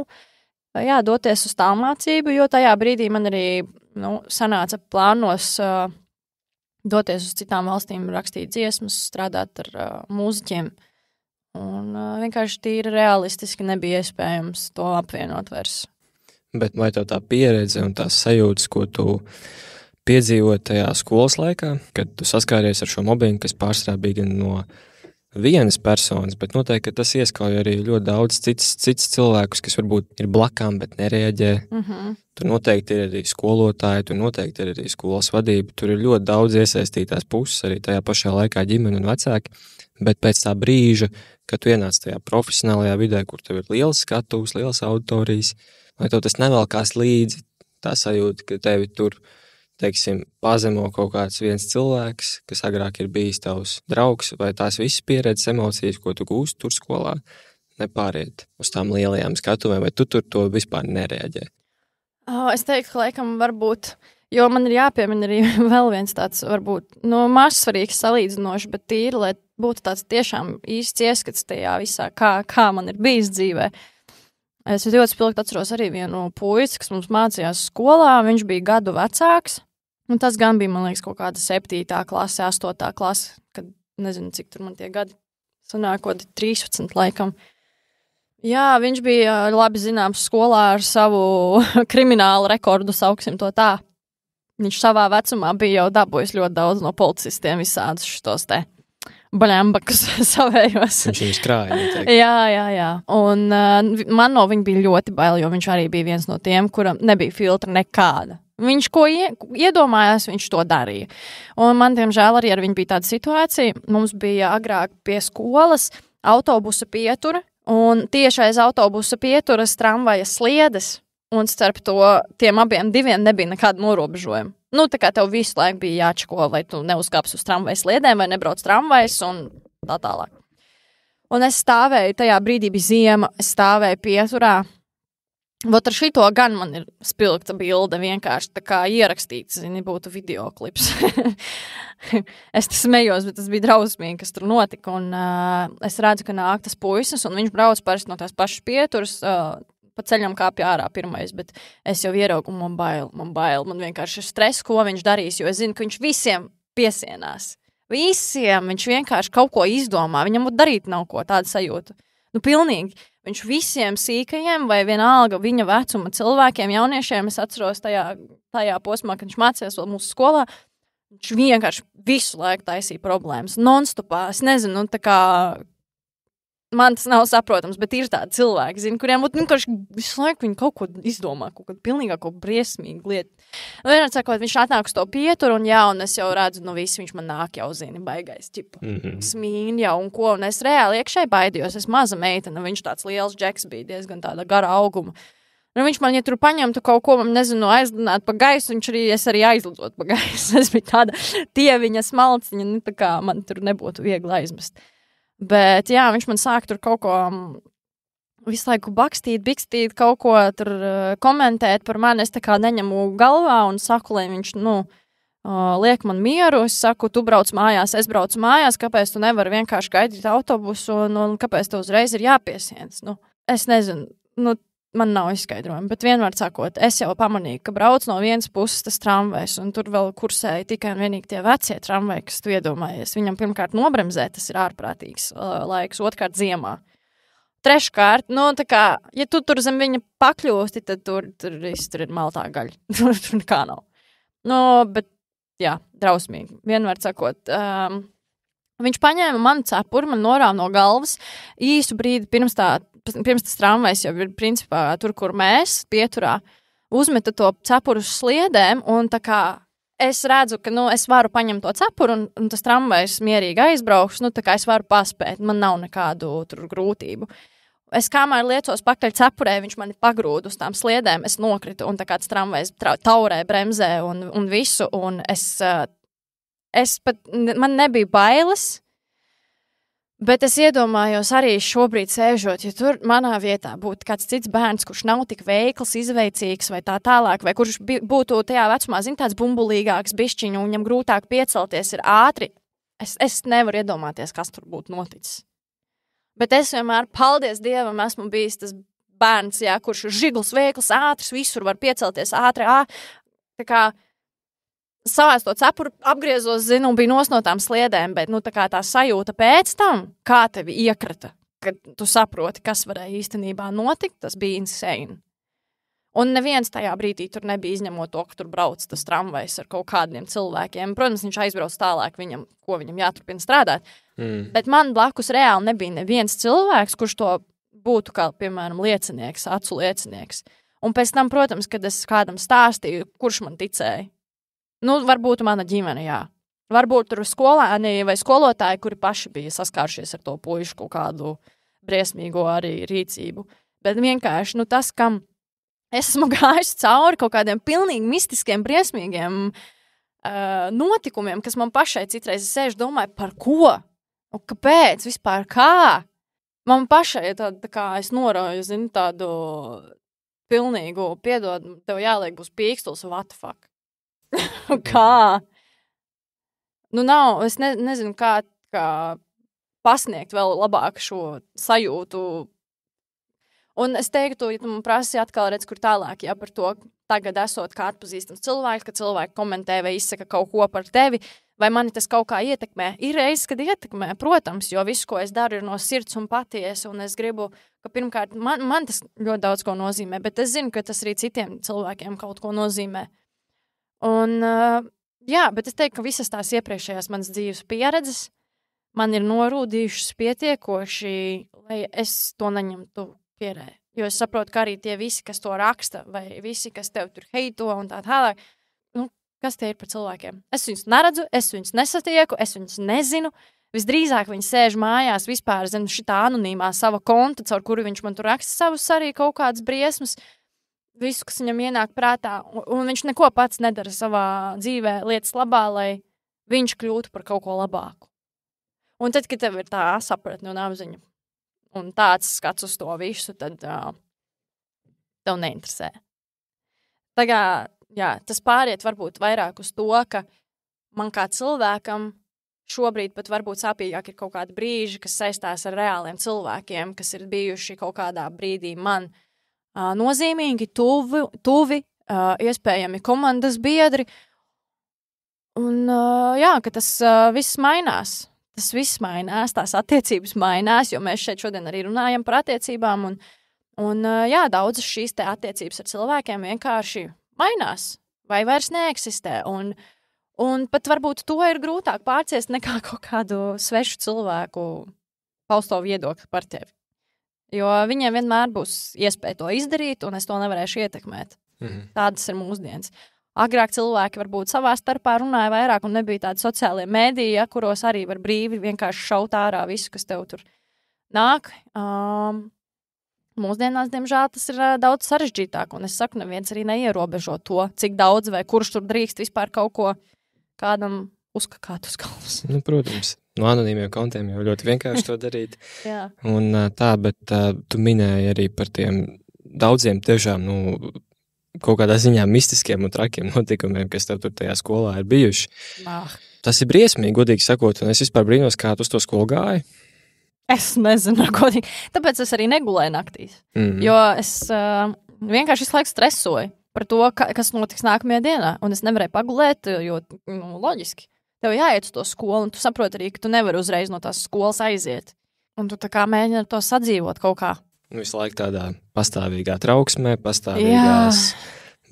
jā, doties uz tālmācību, jo tajā brīdī man arī, sanāca plānos doties uz citām valstīm, rakstīt dziesmas, strādāt ar mūziķiem. Un vienkārši tīri realistiski nebija iespējams to apvienot vairs. Bet vai tev tā pieredze un tās sajūtas, ko tu piedzīvot tajā skolas laikā, kad tu saskāries ar šo mobbingu, kas pārsvarā bija gan no vienas personas, bet noteikti, ka tas ieskauj arī ļoti daudz cits cilvēkus, kas varbūt ir blakām, bet nereaģē. Tur noteikti ir arī skolotāji, tur noteikti ir arī skolas vadība, tur ir ļoti daudz iesaistītās puses, arī tajā pašā laikā ģimene un vecāki, bet pēc tā brīža, kad tu ienāc tajā profesionālajā vidē, kur tev ir liels skatuvs, liels auditorijas, vai tev tas nevelkās līdzi, tā sajūta, ka tevi tur, teiksim, pazemo kaut kāds viens cilvēks, kas agrāk ir bijis tavs draugs, vai tās visas pieredzes emocijas, ko tu gūsti tur skolā, nepāriet uz tām lielajām skatuvēm, vai tu tur to vispār nereaģē? Es teiktu, ka laikam varbūt, jo man ir jāpiemina arī vēl viens tāds, varbūt, mazsvarīgs salīdzinoši, bet tīri, lai būtu tāds tiešām īsts ieskats tajā visā, kā man ir bijis dzīvē. Es ļoti spilgti atceros arī vienu puisi, kas mums mācījās skolā, viņš bija gadu vecāks, un tas gan bija, man liekas, kaut kāda 7. klase, 8. klase, kad nezinu, cik tur man tie gadi sanākot 13 laikam. Jā, viņš bija labi zināms skolā ar savu kriminālu rekordu, sauksim to tā. Viņš savā vecumā bija jau dabūjis ļoti daudz no policistiem visādus šitos te baļambakus savējos. Viņš viņus krāja, noteikti. Jā. Un man no viņa bija ļoti bail, jo viņš arī bija viens no tiem, kuram nebija filtra nekāda. Viņš, ko iedomājās, viņš to darīja. Un man, diemžēl, arī ar viņu bija tāda situācija. Mums bija agrāk pie skolas autobusa pietura, un tieši aiz autobusa pieturas tramvaja sliedes, un starp tiem abiem diviem nebija nekāda norobežojuma. Tā kā tev visu laiku bija jāčako, vai tu neuzkāps uz tramvaja sliedēm, vai nebrauc tramvajs, un tā tālāk. Un es stāvēju, tajā brīdī bija ziema, es stāvēju pieturā. Vot ar šito gan man ir spilgta bilde, vienkārši tā kā ierakstīts, būtu videoklips. Es smējos, bet tas bija drausmīgi, kas tur notika, un es redzu, ka nāk tas puisis, un viņš brauc parasti no tās pašas pieturas, pa ceļam kāpja ārā pirmais, bet es jau ieraugu, man bail, man vienkārši ir stress, ko viņš darīs, jo es zinu, ka viņš visiem piesienās. Visiem viņš vienkārši kaut ko izdomā, viņam darīt nav ko, tāda sajūta. Pilnīgi. Viņš visiem sīkajiem vai vienalga viņa vecuma cilvēkiem, jauniešiem, es atceros tajā posmā, kad viņš mācījās vēl mūsu skolā, viņš vienkārši visu laiku taisīja problēmas, non-stopā, es nezinu, tā kā man tas nav saprotams, bet ir tādi cilvēki, kuriem visu laiku viņi kaut ko izdomā, kaut kādu pilnīgāko briesmīgu lietu. Vienmēr sakot, viņš atnāk uz to pieturu, un es jau redzu, viss viņš man nāk jau zina, baigais, ķipa, smīn jau un ko, un es reāli iekšēji baidījos, es maza meitene, viņš tāds liels džeks bija, diezgan tāda gara auguma. Viņš man, ja tur paņemtu kaut ko, nezinu, aizlidināt pa gaisu, es arī aizlidot pa gaisu, es biju tāda tieviņa smalciņa, tā kā man tur nebūtu viegli aizmest. Bet, jā, viņš man sāk tur kaut ko visu laiku bikstīt, kaut ko tur komentēt par mani. Es tā kā neņemu galvā un saku, lai viņš, liek man mieru. Es saku, tu brauc mājās, es braucu mājās, kāpēc tu nevari vienkārši gaidīt autobusu un kāpēc tu uzreiz ir jāpiesienas. Es nezinu, man nav izskaidrojumi, bet vienmēr sakot, es jau pamanīju, ka brauc no vienas puses tas tramvajs, un tur vēl kursēja tikai un vienīgi tie vecie tramvaji, kas tu iedomājies. Viņam pirmkārt nobremzēt, tas ir ārprātīgs laiks, otrkārt ziemā. Treškārt, tā kā, ja tu tur zem viņa pakļūsti, tad tur ir maltā gaļa. Tur nekā nav. Bet, jā, drausmīgi. Vienmēr sakot, viņš paņēma manu cepuri, man norāva no galvas īsu brīdi pirms tas tramvajs jau ir principā tur, kur mēs pieturā uzmeta to cepuru uz sliedēm, un tā kā es redzu, ka, es varu paņemt to cepuru, un tas tramvajs mierīgi aizbrauks, tā kā es varu paspēt, man nav nekādu tur grūtību. Es kamēr liecos pakaļ cepurē, viņš mani pagrūda uz tām sliedēm, es nokritu, un tā kā tas tramvajs taurē, bremzē un visu, un es pat, man nebija bailes, Bet es iedomājos arī šobrīd sēžot, ja tur manā vietā būtu kāds cits bērns, kurš nav tik veikls, izveicīgs vai tā tālāk, vai kurš būtu tajā vecumā, tāds bumbulīgāks bišķiņu, un viņam grūtāk piecelties ir ātri. Es nevaru iedomāties, kas tur būtu noticis. Bet es vienmēr, paldies Dievam, esmu bijis tas bērns, jā, kurš ir žigls, veikls, ātrs, visur var piecelties ātri, tā kā savās to cepuru apgriezos, zinu, un bija no tām sliedēm, bet, tā sajūta pēc tam, kā tevi iekrata, kad tu saproti, kas varēja īstenībā notikt, tas bija insane. Un neviens tajā brīdī tur nebija izņemot to, ka tur brauc tas tramvajs ar kaut kādiem cilvēkiem. Protams, viņš aizbrauc tālāk ko viņam jāturpina strādāt. Bet man blakus reāli nebija neviens cilvēks, kurš to būtu kā, piemēram, liecinieks, acu liecinieks. Un pēc tam, protams, kad es kādam stāstīju, kurš man ticēja, varbūt mana ģimene, jā. Varbūt tur skolēni vai skolotāji, kuri paši bija saskāršies ar to puišu kaut kādu briesmīgo arī rīcību. Bet vienkārši, tas, kam es esmu gājis cauri kaut kādiem pilnīgi mistiskiem, briesmīgiem notikumiem, kas man pašai citreiz sēž domāju, par ko? Un kāpēc? Vispār kā? Man pašai tā kā es norauju, tādu pilnīgu, piedod, tev jāliek būs pīkstuls, what the fuck? Kā? Nav, es nezinu, kā pasniegt vēl labāk šo sajūtu. Un es teiktu, ja tu man prasi atkal redz, kur tālāk, ja par to tagad esot kā atpazīstams cilvēks, ka cilvēki komentē vai izsaka kaut ko par tevi, vai mani tas kaut kā ietekmē. Ir reizes, kad ietekmē, protams, jo visu, ko es daru, ir no sirds un patiesi, un es gribu, ka pirmkārt, man tas ļoti daudz ko nozīmē, bet es zinu, ka tas arī citiem cilvēkiem kaut ko nozīmē. Un, bet es teiktu, ka visas tās iepriekšējās manas dzīves pieredzes man ir norūdījušas pietiekoši, lai es to neņemtu pierē. Jo es saprotu, ka arī tie visi, kas to raksta, vai visi, kas tev tur heito un tā tālāk, kas tie ir par cilvēkiem? Es viņus neredzu, es viņus nesatieku, es viņus nezinu. Visdrīzāk viņi sēž mājās vispār zem šitā anonīmā sava konta, caur kuru viņš man tur raksta savus arī kaut kādas briesmas. Visu, kas viņam ienāk prātā, un viņš neko pats nedara savā dzīvē lietas labā, lai viņš kļūtu par kaut ko labāku. Un tad, kad tev ir tā sapratne un apziņa, un tāds skats uz to visu, tad tev neinteresē. Tagad, tas pāriet varbūt vairāk uz to, ka man kā cilvēkam šobrīd pat varbūt sāpīgāk ir kaut kādi brīži, kas saistās ar reāliem cilvēkiem, kas ir bijuši kaut kādā brīdī man nozīmīgi, tuvi, iespējami komandas biedri. Un, ka tas viss mainās. Tas viss mainās, tās attiecības mainās, jo mēs šeit šodien arī runājam par attiecībām. Un daudzas šīs te attiecības ar cilvēkiem vienkārši mainās vai vairs neeksistē. Un pat varbūt to ir grūtāk pārciest nekā kaut kādu svešu cilvēku pausto viedokli par tevi. Jo viņiem vienmēr būs iespēja to izdarīt, un es to nevarēšu ietekmēt. Tādas ir mūsdienas. Agrāk cilvēki varbūt savā starpā runāja vairāk, un nebija tādi sociālie mēdīji, kuros arī var brīvi vienkārši šaut ārā visu, kas tev tur nāk. Mūsdienās, diemžēl, tas ir daudz sarežģītāk, un es saku, neviens arī neierobežo to, cik daudz vai kurš tur drīkst vispār kaut ko kādam uzkakāt uz galvas. Protams. No anonīmiem kontiem jau ļoti vienkārši to darīt. Jā. Un bet tu minēji arī par tiem daudziem tiešām, kaut kādā ziņā mistiskiem un trakiem notikumiem, kas tev tur tajā skolā ir bijuši. Tas ir briesmīgi, godīgi sakot, un es vispār brīnos, kā tu uz to skolu gāji. Es nezinu, godīgi. Tāpēc es arī negulēju naktīs. Jo es vienkārši visu laiku stresoju par to, kas notiks nākamajā dienā, un es nevarēju pagulēt, jo loģiski. Tev jāiet uz to skolu, un tu saproti arī, ka tu nevari uzreiz no tās skolas aiziet. Un tu tā kā mēģini ar to sadzīvot kaut kā. Visu laiku tādā pastāvīgā trauksmē, pastāvīgās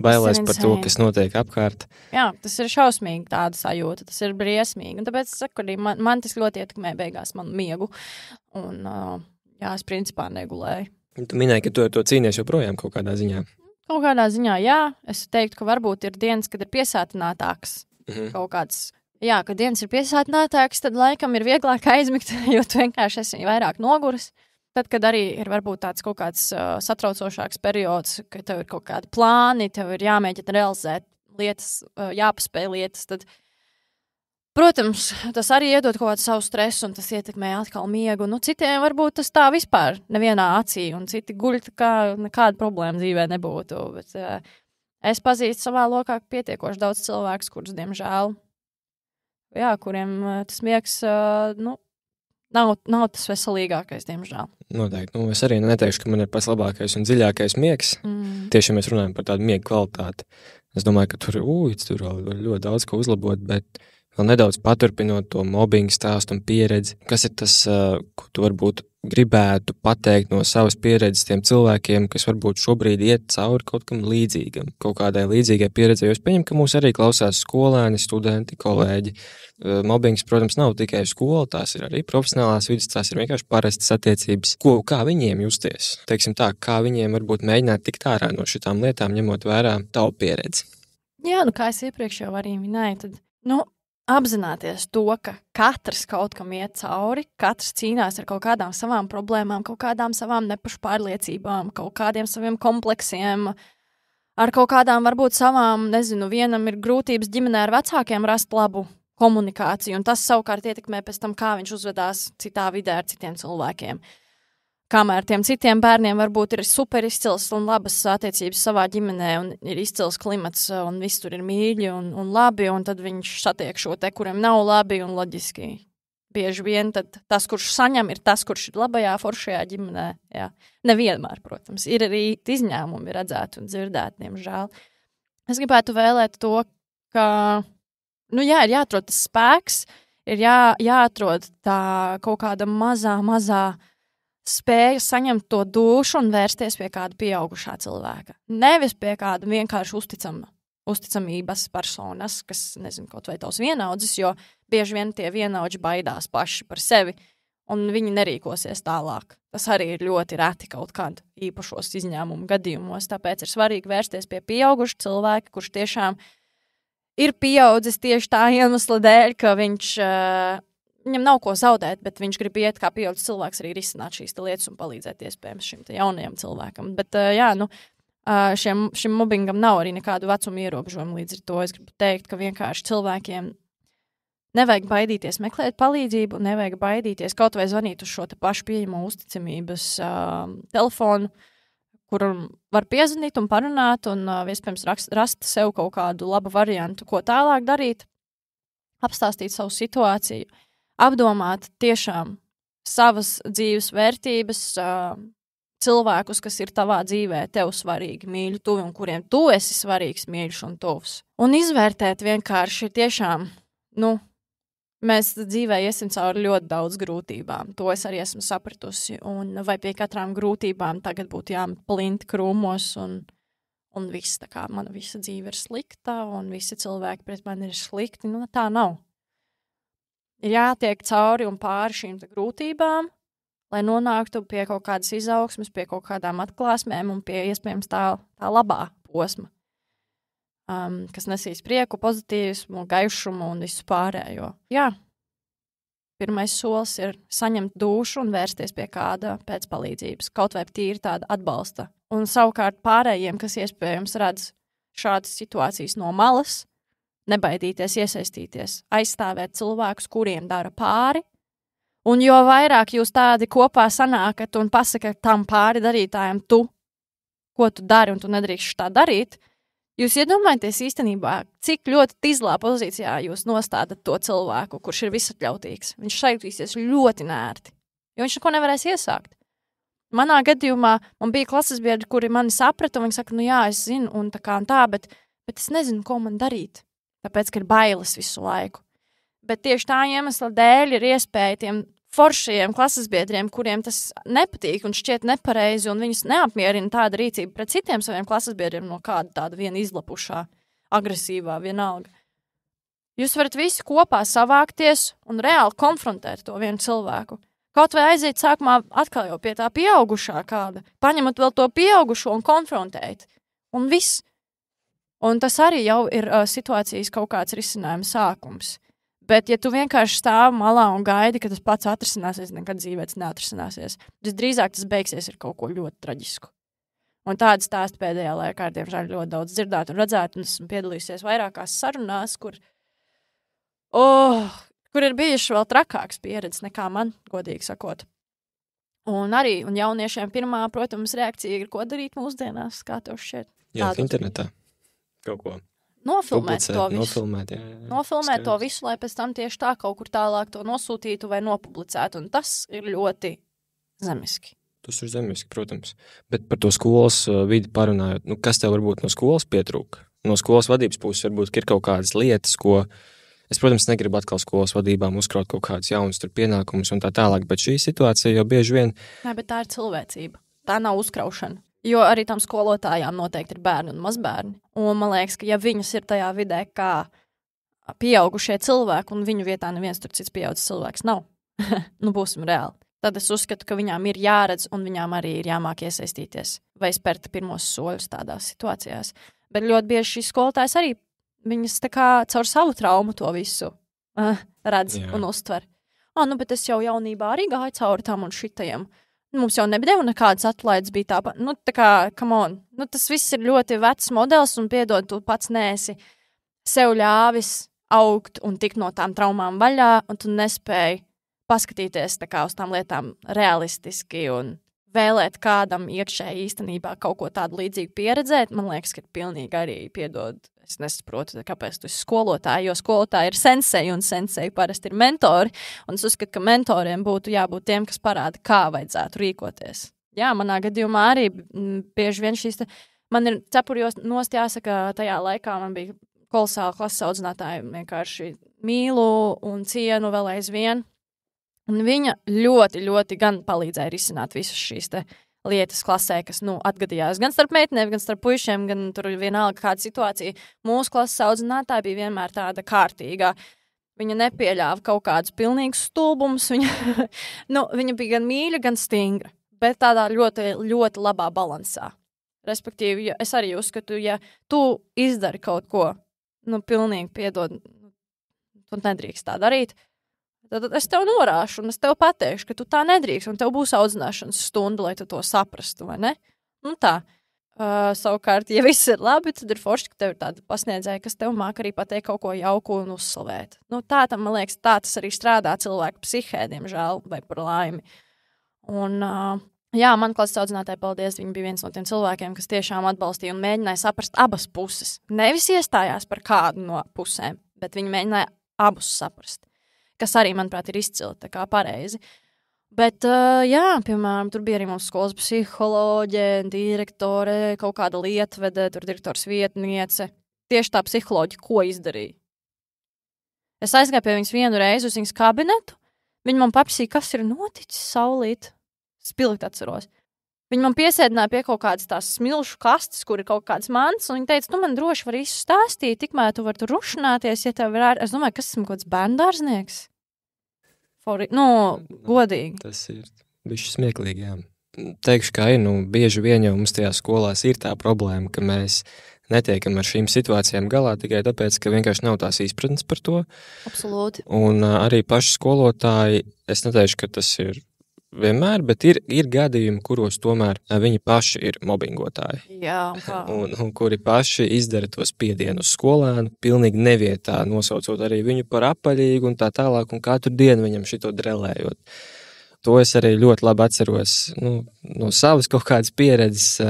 bailēs par to, kas notiek apkārt. Jā, tas ir šausmīgi tāda sajūta, tas ir briesmīgi. Un tāpēc es saku, arī man tas ļoti ietekmē beigās manu miegu. Un es principā negulēju. Tu minēji, ka tu ar to cīnies joprojām kaut kādā ziņā. Kaut kādā ziņā, jā. Es teiktu, ka varbūt ir dienas, kad ir piesātinātāks kaut kāds. Jā, kad dienas ir piesātinātāks, tad laikam ir vieglāk aizmigt, jo tu vienkārši esi vairāk noguris. Tad, kad arī ir varbūt tāds kaut kāds satraucošāks periods, ka tev ir kaut kādi plāni, tev ir jāmēģina realizēt lietas, jāpaspēj lietas, tad Protams, tas arī iedod kaut kādu savu stresu, un tas ietekmē atkal miegu. Nu, citiem varbūt tas tā vispār nevienā acī, un citi guļ tā kā nekāda problēma dzīvē nebūtu. Bet es pazīstu savā lokā pietiekoši daudz cilvēkus, kurus, diemžēl, kuriem tas miegs, nav tas veselīgākais, diemžēl. Noteikti. Nu, es arī neteikšu, ka man ir pats labākais un dziļākais miegs. Tieši, ja mēs runājam par tādu miegu kvalitāti. Es domāju, ka tur var ļoti daudz ko uzlabot, bet vēl nedaudz paturpinot to mobbingu stāstu un pieredzi. Kas ir tas, ko tu varbūt gribētu pateikt no savas pieredzes tiem cilvēkiem, kas varbūt šobrīd iet cauri kaut kam līdzīgam, kaut kādai līdzīgai pieredzei? Jo es pieņemu, ka mūs arī klausās skolēni, studenti, kolēģi. Mobbings, protams, nav tikai skola, tās ir arī profesionālās vidas, tās ir vienkārši parastas attiecības. Kā viņiem justies? Teiksim tā, kā viņiem varbūt mēģināt tikt ārā no šitām lietām, ņemot vērā tavu pieredzi? Jā, kā es iepriekš jau arī minēju, tad, apzināties to, ka katrs kaut kam iet cauri, katrs cīnās ar kaut kādām savām problēmām, kaut kādām savām nepašpārliecībām, kaut kādiem saviem kompleksiem, ar kaut kādām varbūt savām, vienam ir grūtības ģimenē ar vecākiem rast labu komunikāciju, un tas savukārt ietekmē pēc tam, kā viņš uzvedās citā vidē ar citiem cilvēkiem. Kamēr tiem citiem bērniem varbūt ir super izcils un labas attiecības savā ģimenē, un ir izcils klimats, un viss tur ir mīļi un labi, un tad viņš satiek šo te, kuriem nav labi, un loģiski bieži vien tad tas, kurš saņem, ir tas, kurš ir labajā, foršajā ģimenē. Jā. Nevienmēr, protams. Ir arī izņēmumi redzēti un dzirdēti, diemžēl. Es gribētu vēlēt to, ka, ir jāatrod tas spēks, ir jāatrod tā kaut kāda mazā spēja saņemt to dušu un vērsties pie kāda pieaugušā cilvēka. Nevis pie kāda vienkārši uzticamības personas, kas, kaut vai tavs vienaudzis, jo bieži vien tie vienaudži baidās paši par sevi, un viņi nerīkosies tālāk. Tas arī ir ļoti reti kaut kādā īpašos izņēmumu gadījumos, tāpēc ir svarīgi vērsties pie pieauguša cilvēka, kurš tiešām ir pieaudzis tieši tā iemesla dēļ, ka viņam nav ko zaudēt, bet viņš grib iet kā pieaudzis cilvēks arī risināt šīs lietas un palīdzēt iespējams šim jaunajam cilvēkam. Bet, šim mobbingam nav arī nekādu vecumu ierobežojumu, līdz ar to es gribu teikt, ka vienkārši cilvēkiem nevajag baidīties meklēt palīdzību, nevajag baidīties kaut vai zvanīt uz šo te pašu pieejamo uzticamības telefonu, kuram var piezvanīt un parunāt un iespējams rast sev kaut kādu labu variantu, ko tālāk darīt, apstāstīt savu situāciju, apdomāt tiešām savas dzīves vērtības, cilvēkus, kas ir tavā dzīvē, tev svarīgi, mīļi, tuvi un kuriem tu esi svarīgs, mīļš un tuvs. Un izvērtēt vienkārši tiešām, mēs dzīvē iesim cauri ļoti daudz grūtībām. To es arī esmu sapratusi. Un vai pie katrām grūtībām tagad būtu jāplinti krūmos un viss, tā kā mana visa dzīve ir slikta un visi cilvēki pret mani ir slikti, tā nav. Ir jātiek cauri un pāri šīm grūtībām, lai nonāktu pie kaut kādas izaugsmes, pie kaut kādām atklāsmēm un pie iespējams tā labā posma, kas nesīs prieku, pozitīvismu, gaišumu un visu pārējo. Jā, pirmais solis ir saņemt dušu un vērsties pie kāda pēc palīdzības, kaut vai tīri tāda atbalsta. Un savukārt pārējiem, kas iespējams redz šādas situācijas no malas, nebaidīties iesaistīties, aizstāvēt cilvēkus, kuriem dara pāri, un jo vairāk jūs tādi kopā sanākat un pasakat tam pāri darītājiem ko tu dari un tu nedrīkst tā darīt, jūs iedomājaties īstenībā, cik ļoti tīzlā pozīcijā jūs nostādat to cilvēku, kurš ir visatļautīgs. Viņš sajūtīsies ļoti nērti, jo viņš neko nevarēs iesākt. Manā gadījumā man bija klases biedri, kuri mani saprata, un viņi saka, es zinu, un tā, bet es nezinu, ko man darīt. Tāpēc, ka ir bailes visu laiku. Bet tieši tā iemesla dēļ ir iespēja tiem foršajiem klases biedriem, kuriem tas nepatīk un šķiet nepareizi, un viņus neapmierina tāda rīcība pret citiem saviem klases biedriem no kāda tāda viena izlapušā, agresīvā, vienalga. Jūs varat visi kopā savākties un reāli konfrontēt to vienu cilvēku. Kaut vai aiziet sākumā atkal jau pie tā pieaugušā kāda, paņemot vēl to pieaugušo un konfrontēt. Un viss. Un tas arī jau ir situācijas kaut kāds risinājuma sākums. Bet, ja tu vienkārši stāv malā un gaidi, ka tas pats atrisināsies, nekad dzīvē tas neatrisināsies. Visdrīzāk tas beigsies ar kaut ko ļoti traģisku. Un tādu stāstu pēdējā laikā diemžēl ļoti daudz dzirdēt un redzēt, un esmu piedalījusies vairākās sarunās, kur Kur ir bijuši vēl trakāks pieredzes nekā man, godīgi sakot. Un jauniešiem pirmā, protams, reakcija ir, ko darīt mūsdienās, kā tev šķiet? Jā, internetā kaut ko. Nofilmēt to visu. Nofilmēt to visu, lai pēc tam tieši tā kaut kur tālāk to nosūtītu vai nopublicētu. Un tas ir ļoti zemiski. Tas ir zemiski, protams. Bet par to skolas vidi parunājot, kas tev varbūt no skolas pietrūka? No skolas vadības puses varbūt ir kaut kādas lietas, ko... Es, protams, negribu atkal skolas vadībām uzkraut kaut kādus jaunus pienākumus un tā tālāk, bet šī situācija jau bieži vien... Nē, bet tā ir cilvēcība. Tā nav uzkraušana. Jo arī tam skolotājām noteikti ir bērni un mazbērni. Un man liekas, ka ja viņas ir tajā vidē kā pieaugušie cilvēki un viņu vietā neviens tur cits pieaudzis cilvēks nav, būsim reāli. Tad es uzskatu, ka viņām ir jāredz un viņām arī ir jāmāk iesaistīties vai spērt pirmos soļus tādās situācijās. Bet ļoti bieži šīs skolotājs arī viņas tā kā caur savu traumu to visu redz un uztver. Bet es jau jaunībā arī gāju cauri tam un šitajam. Mums jau nebija nekādas atlaides, bija tāpat. Tā kā, come on. Tas viss ir ļoti vecs modelis un piedod, tu pats neesi sev ļāvis augt un tikt no tām traumām vaļā un tu nespēji paskatīties tā kā uz tām lietām realistiski un vēlēt kādam iekšēji īstenībā kaut ko tādu līdzīgu pieredzēt. Man liekas, ka pilnīgi arī piedod. Es nesaprotu, kāpēc tu esi skolotāji, jo skolotāji ir sensei, un sensei parasti ir mentori, un es uzskatu, ka mentoriem būtu jābūt tiem, kas parāda, kā vajadzētu rīkoties. Jā, manā gadījumā arī bieži vien šīs man ir cepurjos nost jāsaka, tajā laikā man bija kolosāla klases audzinātāja, vienkārši mīlu un cienu vēl aizvien, un viņa ļoti, ļoti gan palīdzēja risināt visas šīs lietas klasē, kas, atgadījās gan starp meitenēm, gan starp puišiem, gan tur vienalga kāda situācija. Mūsu klases audzinātāja bija vienmēr tāda kārtīgā. Viņa nepieļāva kaut kādus pilnīgus stulbumus. Viņa bija gan mīļa, gan stingra, bet tādā ļoti, ļoti labā balansā. Respektīvi, es arī uzskatu, ja tu izdari kaut ko, pilnīgi piedod, tu nedrīkst tā darīt, tad es tev norāšu un es tev pateikšu, ka tu tā nedrīkst un tev būs audzināšanas stunda, lai tu to saprastu, vai ne? Tā. Savukārt, ja viss ir labi, tad ir forši, ka tev ir tāda pasniedzēja, kas tev māk arī pateikt kaut ko jauku un uzslavēt. Tā tam, man liekas, tā tas arī strādā cilvēku psihē, diemžēl, vai par laimi. Un, man klases audzinātāji, paldies, viņi bija viens no tiem cilvēkiem, kas tiešām atbalstīja un mēģināja saprast abas puses. Nevis iestājās par kādu no pusēm, bet viņi mēģināja abus saprast. Kas arī, manuprāt, ir izcili, tā kā pareizi. Bet, piemēram, tur bija arī mums skolas psiholoģe, direktore, kaut kāda lietvede, tur direktors vietniece. Tieši tā psiholoģi, ko izdarīja. Es aizgāju pie viņas vienu reizi uz viņas kabinetu. Viņa man paprasīja, kas ir noticis, Saulīt. Spilgt atceros. Viņa man piesēdināja pie kaut kādas tās smilšu kastes, kur ir kaut kāds mans, un viņa teica, tu man droši vari visu stāstīt, tikmēr tu vari tur rušināties, ja tev ir es domāju, kas esmu kaut kāds bērndārznieks. Godīgi. Tas ir bišķi smieklīgi, jā. Teikšu, ka bieži vien jau mums tajā skolās ir tā problēma, ka mēs netiekam ar šīm situācijām galā tikai tāpēc, ka vienkārši nav tās izpratnes par to. Absolūti. Un arī paši skolotāji, es neteikšu, ka tas ir vienmēr, bet ir gadījumi, kuros tomēr viņi paši ir mobbingotāji. Jā, un kuri paši izdara to spiedienu uz skolēnu, pilnīgi nevietā, nosaucot arī viņu par apaļīgu un tā tālāk, un katru dienu viņam šito drelējot. To es arī ļoti labi atceros no savas kaut kādas pieredzes,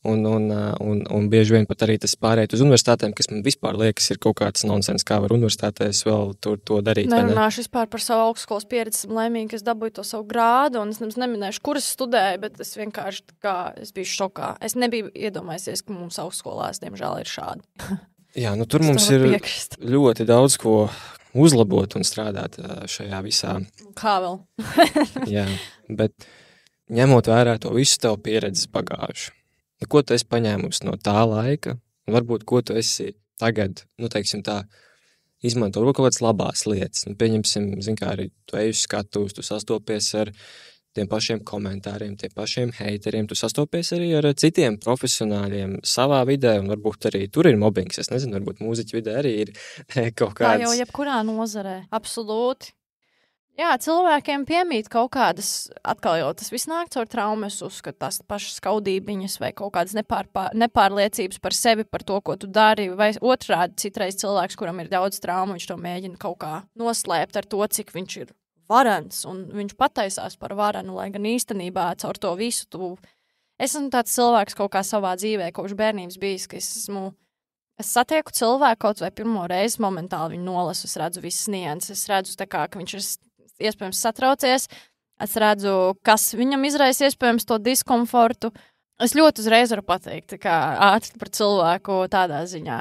un bieži vien pat arī tas pārējot uz universitātēm, kas man vispār liekas ir kaut kāds nonsens, kā var universitātēs vēl to darīt. Nerunāšu vispār par savu augstskolas pieredzi, esmu laimīgi, ka es dabūju to savu grādu, un es neminēšu, kur es studēju, bet es vienkārši es biju šokā. Es nebiju iedomājusies, ka mums augstskolās, diemžēl, ir šādi. Jā, tur mums ir ļoti daudz ko uzlabot un strādāt šajā visā. Kā vēl? Jā, bet ņemot vērā to visu tavu pieredzes bagāžu, ko tu esi paņēmusi no tā laika, un varbūt ko tu esi tagad, teiksim tā, izmanto kaut kādas labās lietas. Pieņemsim, kā arī tu ej uz skatuves, tu sastopies ar tiem pašiem komentāriem, tiem pašiem heiteriem, tu sastopies arī ar citiem profesionāļiem savā vidē, un varbūt arī tur ir mobbings. Es nezinu, varbūt mūziķu vidē arī ir kaut kāds. Tā jau jebkurā nozarē, absolūti. Jā, cilvēkiem piemīt kaut kādas, atkal jau tas viss nāk caur traumu, es uzskatu tās pašas skaudībiņas vai kaut kādas nepārliecības par sevi, par to, ko tu dari, vai otrādi citreiz cilvēks, kuram ir daudz traumu, viņš to mēģina kaut kā noslēpt ar to, cik viņš ir varens, un viņš pataisās par varenu, lai gan īstenībā caur to visu esmu tāds cilvēks kaut kā savā dzīvē, kopš bērnības bijis, ka es satieku cilvēku kaut vai pirmo reizi, momentāli viņu nolasu, es redzu visas nianses, es redzu tā kā, ka viņš ir iespējams satraucies, es redzu, kas viņam izraisa iespējams to diskomfortu. Es ļoti uzreiz varu pateikt, tā kā ātri par cilvēku tādā ziņā.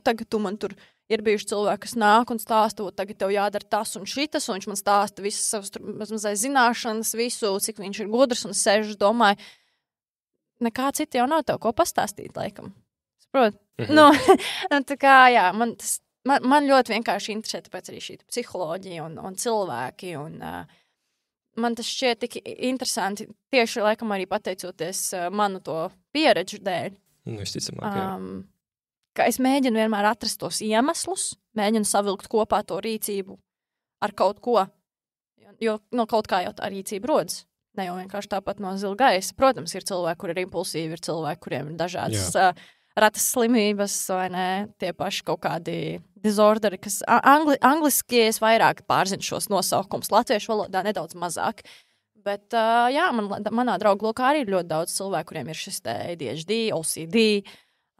Tagad tu man tur ir bijuši cilvēki, kas nāk un stāsta, tagad tev jādara tas un šitas, un viņš man stāsta visas savas mazliet zināšanas, visu, cik viņš ir gudrs, un sēžu domāju, nekā cita jau nav tev ko pastāstīt, laikam. Saprot? Tā kā, jā, man ļoti vienkārši interesē tāpēc arī šī psiholoģija un cilvēki, un man tas šķiet tik interesanti tieši laikam arī pateicoties manu to pieredžu dēļ. Visticamāk, jā. Ka es mēģinu vienmēr atrast tos iemeslus, mēģinu savilkt kopā to rīcību ar kaut ko, jo no kaut kā jau tā rīcība rodas. Ne jau vienkārši tāpat no zila gaisa. Protams, ir cilvēki, kur ir impulsīvi, ir cilvēki, kuriem ir dažādas ratas slimības, vai ne, tie paši kaut kādi disorderi, kas angliski es vairāk pārzinu šos nosaukums, latviešu valodā nedaudz mazāk. Bet, jā, manā draugu lokā arī ir ļoti daudz cilvēku, kuriem ir šis ADHD, OCD,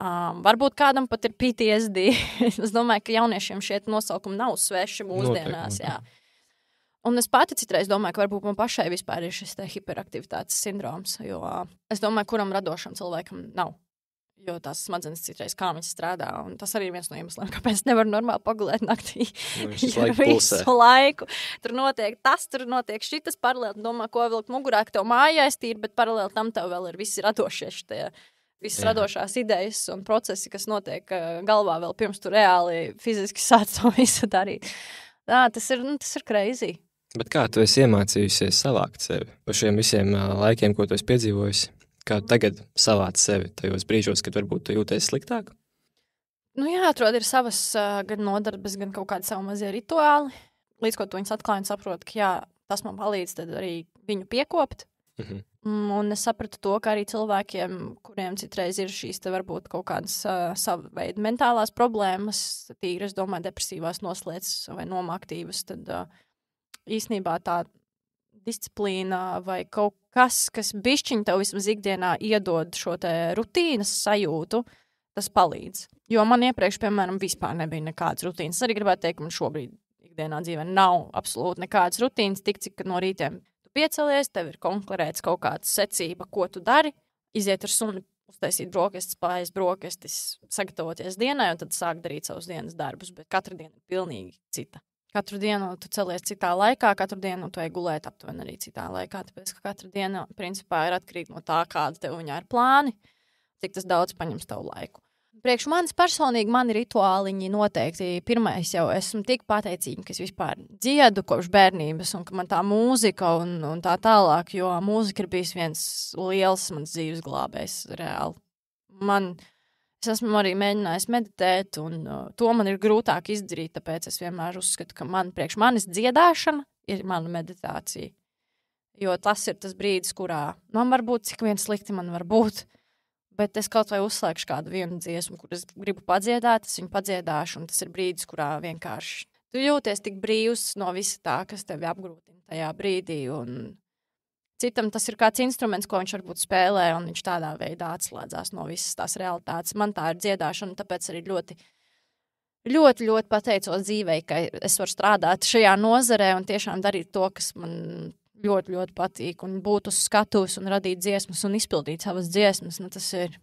varbūt kādam pat ir PTSD. Es domāju, ka jauniešiem šie nosaukumi nav sveši mūsdienās, jā. Un es pati citreiz domāju, ka varbūt man pašai vispār ir šis hiperaktivitātes sindroms, jo es domāju, kuram radošam cilvēkam nav. Jo tās smadzenes citreiz kā viņas strādā, un tas arī ir viens no iemesliem, kāpēc nevar normāli pagulēt naktī. Visu laiku. Tur notiek šitas paralēli, domā, ko vilkt mugurā, ka tev māja aiztīra, bet paralēli tam tev vēl ir visi radošie visas radošās idejas un procesi, kas notiek galvā vēl pirms tu reāli fiziski sāc to visu darīt. Jā, tas ir crazy. Bet kā tu esi iemācījusies savākt sevi par šiem visiem laikiem, ko tu esi piedzīvojusi? Kā tagad savāc sevi tajos brīžos, kad varbūt tu jūties sliktāk? Jāatrod ir savas gan nodarbes, gan kaut kādi savu mazie rituāli. Līdz ko tu viņus atklāji un saproti, ka jā, tas man palīdz tad arī viņu piekopt. Un es sapratu to, ka arī cilvēkiem, kuriem citreiz ir šīs te varbūt kaut kādas sava veida mentālās problēmas, tīri, es domāju, depresīvās noslēdzas vai nomaktības, tad īstenībā tā disciplīna vai kaut kas bišķiņ tev vismaz ikdienā iedod šo te rutīnas sajūtu, tas palīdz. Jo man iepriekš, piemēram, vispār nebija nekādas rutīnas. Es arī gribētu teikt, ka man šobrīd ikdienā dzīvē nav absolūti nekādas rutīnas, tik cik no rītiem tu piecelies, tev ir konkrēts kaut kāda secība, ko tu dari, iziet ar suni, uztaisīt brokastis, pāriest brokastis, sagatavoties dienai un tad sāk darīt savus dienas darbus, bet katra diena ir pilnīgi cita. Katru dienu tu celies citā laikā, katru dienu tu ej gulēt aptuveni arī citā laikā, tāpēc, ka katra diena, principā, ir atkarīga no tā, kāda tev viņā ir plāni, cik tas daudz paņems tavu laiku. Priekš manis personīgi, mani rituāliņi noteikti. Pirmais jau esmu tik pateicīga, ka es vispār dziedu kopš bērnības un ka man tā mūzika un tā tālāk, jo mūzika ir bijis viens liels mans dzīves glābējs reāli. Es esmu arī mēģinājis meditēt, un to man ir grūtāk izdarīt, tāpēc es vienmēr uzskatu, ka priekš manis dziedāšana ir mana meditācija. Jo tas ir tas brīdis, kurā man var būt, cik vien slikti man var būt, bet es kaut vai uzslēgšu kādu vienu dziesmu, kur es gribu padziedāt, es viņu padziedāšu, un tas ir brīdis, kurā vienkārši tu jūties tik brīvs no visa tā, kas tevi apgrūtina tajā brīdī, un citam tas ir kāds instruments, ko viņš varbūt spēlē, un viņš tādā veidā atslēdzās no visas tās realitātes. Man tā ir dziedāšana, tāpēc arī ļoti, ļoti, ļoti pateicos dzīvei, ka es varu strādāt šajā nozarē un tiešām darīt to, kas man ļoti, ļoti patīk, un būt uz skatuves un radīt dziesmas un izpildīt savas dziesmas. Tas ir,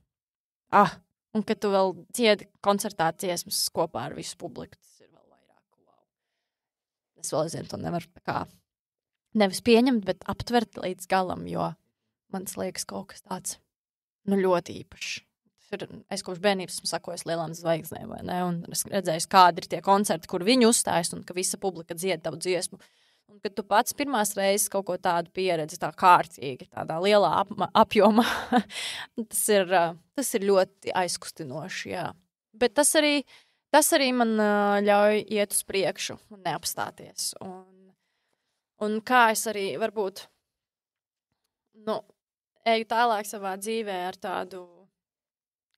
un kad tu vēl dziedi koncertā dziesmas kopā ar visu publiku, tas ir vēl vairāk. Wow. Es vēl aizvien to nevaru tā kā nevis pieņemt, bet aptvert līdz galam, jo man liekas kaut kas tāds, ļoti īpašs. Es kopš bērnības esmu sakojis lielām zvaigznēm, vai ne, un es redzēju, kādi ir tie koncerti, kur viņi uzstājas, un ka visa publika dzied tavu dziesmu. Un kad tu pats pirmās reizes kaut ko tādu pieredzi tā kārtīgi, tādā lielā apjomā, tas ir ļoti aizkustinoši, jā. Bet tas arī man ļauj iet uz priekšu un neapstāties. Un kā es arī varbūt, eju tālāk savā dzīvē ar tādu,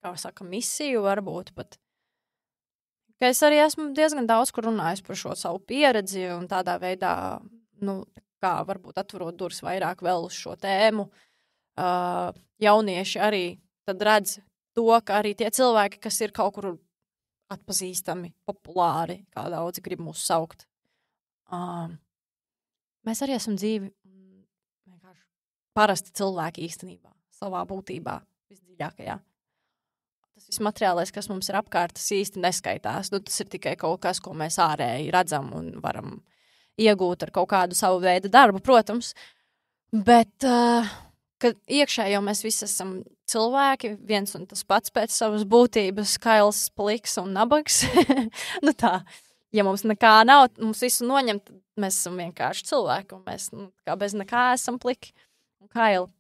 kā saka, misiju varbūt pat. Ka es arī esmu diezgan daudz kur runājis par šo savu pieredzi un tādā veidā, kā varbūt atverot durvis vairāk vēl uz šo tēmu. Jaunieši arī tad redz to, ka arī tie cilvēki, kas ir kaut kur atpazīstami, populāri, kā daudzi grib mūs saukt. Mēs arī esam dzīvi vienkārši parasti cilvēki īstenībā, savā būtībā, visdziļākajā. Tas viss materiālais, kas mums ir apkārt, tas īsti neskaitās. Tas ir tikai kaut kas, ko mēs ārēji redzam un varam iegūt ar kaut kādu savu veidu darbu, protams. Bet, kad iekšēji jau mēs visi esam cilvēki, viens un tas pats pēc savas būtības, kails, pliks un nabags. Tā, ja mums nekā nav, mums visu noņemt, tad mēs esam vienkārši cilvēki, un mēs kā bez nekā esam pliki un kaili.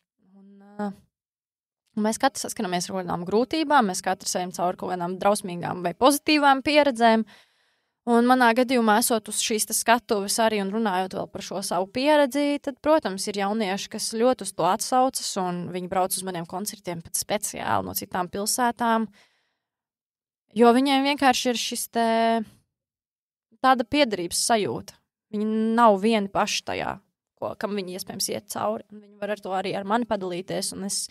Un mēs katrs saskaramies ar kādām grūtībām, mēs katrs ejam cauri kaut kādām drausmīgām vai pozitīvām pieredzēm. Un manā gadījumā, esot uz šīs skatuves arī un runājot vēl par šo savu pieredzi, tad, protams, ir jaunieši, kas ļoti uz to atsaucas, un viņi brauc uz maniem koncertiem pat speciāli no citām pilsētām, jo viņiem vienkārši ir šis tāda piederības sajūta. Viņi nav vieni paši tajā, kam viņi iespējams iet cauri, un viņi var ar to arī ar mani padalīties, un es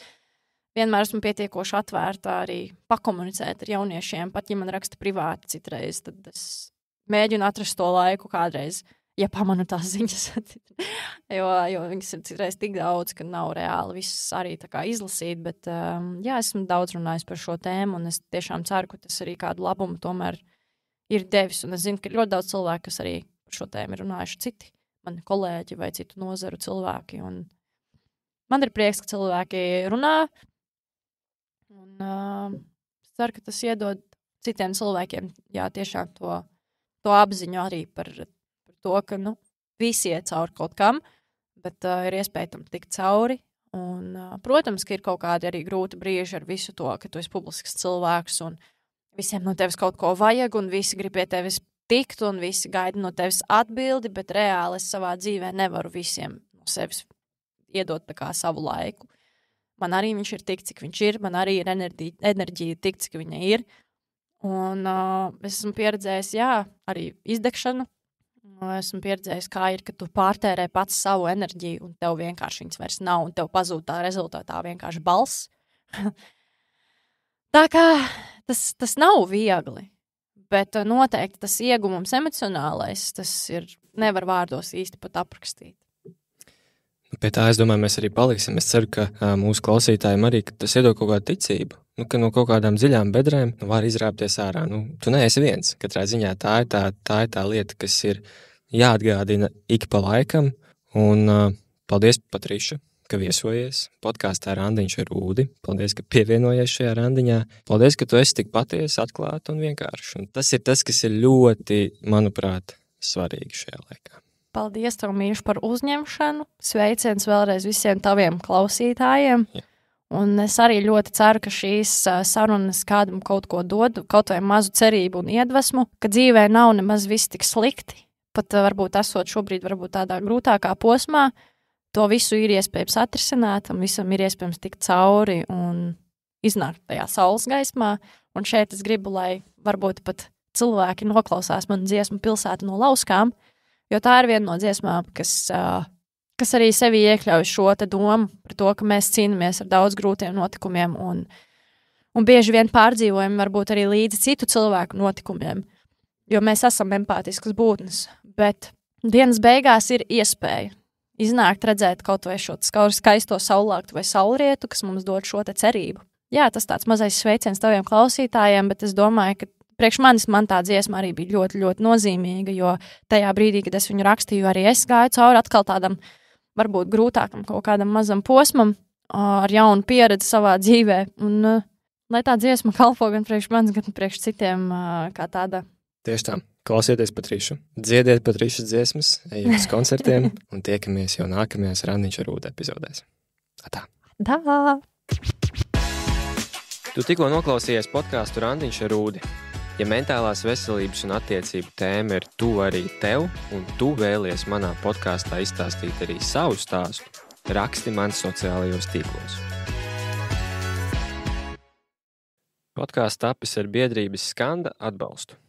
vienmēr esmu pietiekoši atvērta arī pakomunicēt ar jauniešiem, pat ja man raksta privāti citreiz, tad es mēģinu atrast to laiku kādreiz, ja pamanu tās ziņas. jo viņas ir citreiz tik daudz, ka nav reāli viss arī tā kā izlasīt, bet esmu daudz runājis par šo tēmu, un es tiešām ceru, ka tas arī kādu labumu tomēr ir devis, un es zinu, ka ir ļoti daudz cilvēku, kas arī par šo tēmu ir runājuši citi, mani kolēģi vai citu nozaru cilvēki, un man ir prieks, ka cilvēki runā, un es ceru, ka tas iedod citiem cilvēkiem, tiešām to apziņu arī par to, ka, visi iet cauri kaut kam, bet ir iespēja tam tikt cauri, un, protams, ka ir kaut kādi arī grūti brīži ar visu to, ka tu esi publisks cilvēks, un visiem no tevis kaut ko vajag, un visi grib pie tevis tikt, un visi gaida no tevis atbildi, bet reāli es savā dzīvē nevaru visiem no sevis iedot tā kā savu laiku. Man arī viņš ir tik, cik viņš ir, man arī ir enerģija tik, cik viņa ir. Un es esmu pieredzējis, arī izdegšanu. Esmu pieredzējis, kā ir, ka tu pārtērē pats savu enerģiju, un tev vienkārši viņas vairs nav, un tev pazūd tā rezultātā vienkārši balss. Tā kā tas nav viegli, bet noteikti tas iegumums emocionālais, tas ir, nevar vārdos īsti pat aprakstīt. Pie tā, es domāju, mēs arī paliksim. Es ceru, ka mūsu klausītājiem arī, ka tas iedod kaut kādu ticību, ka no kaut kādām dziļām bedrēm var izrāpties ārā. Tu neesi viens. Katrā ziņā tā ir tā lieta, kas ir jāatgādina ik pa laikam. Un paldies, Patriša, ka viesojies podkāstā Randiņš ar Rūdi. Paldies, ka pievienojies šajā randiņā. Paldies, ka tu esi tik patiesi, atklāti un vienkārši. Un tas ir tas, kas ir ļoti, manuprāt, svarīgi šajā laikā. Paldies tev, Mīš, par uzņemšanu. Sveiciens vēlreiz visiem taviem klausītājiem. Ja. Un es arī ļoti ceru, ka šīs sarunas kādam kaut ko dod, kaut vai mazu cerību un iedvesmu, ka dzīvē nav nemaz viss tik slikti. Pat varbūt esot šobrīd tādā grūtākā posmā, to visu ir iespējams atrisināt, un visam ir iespējams tikt cauri un iznākt tajā saules gaismā. Un šeit es gribu, lai varbūt pat cilvēki noklausās manu dziesmu Pilsēta no lauskām, jo tā ir viena no dziesmām, kas arī sevi iekļauj šo te domu par to, ka mēs cīnāmies ar daudz grūtiem notikumiem un bieži vien pārdzīvojam varbūt arī līdzi citu cilvēku notikumiem, jo mēs esam empātiskas būtnes, bet dienas beigās ir iespēja iznākt, redzēt kaut vai šo skaisto saulāktu vai saulrietu, kas mums dod šo te cerību. Jā, tas tāds mazais sveiciens taviem klausītājiem, bet es domāju, ka priekš manis man tā dziesma arī bija ļoti, ļoti nozīmīga, jo tajā brīdī, kad es viņu rakstīju, arī es gāju cauri atkal tādam varbūt grūtākam kaut kādam mazam posmam ar jaunu pieredzi savā dzīvē. Un lai tā dziesma kalpo gan priekš manis, gan priekš citiem kā tāda. Tieši tā. Klausieties Patrišu, dziediet Patrišas dziesmas, ejiet uz koncertiem un tiekamies jau nākamajās Randiņš ar Rūdi epizodēs. Tā. Tā. Tu tikko noklausījies podkāstu Randiņš ar Rūdi. Ja mentālās veselības un attiecību tēma ir tuva arī tev, un tu vēlies manā podkāstā izstāstīt arī savu stāstu, raksti man sociālajos tīklos. Podkāsts tapis ar biedrības Skanda atbalstu.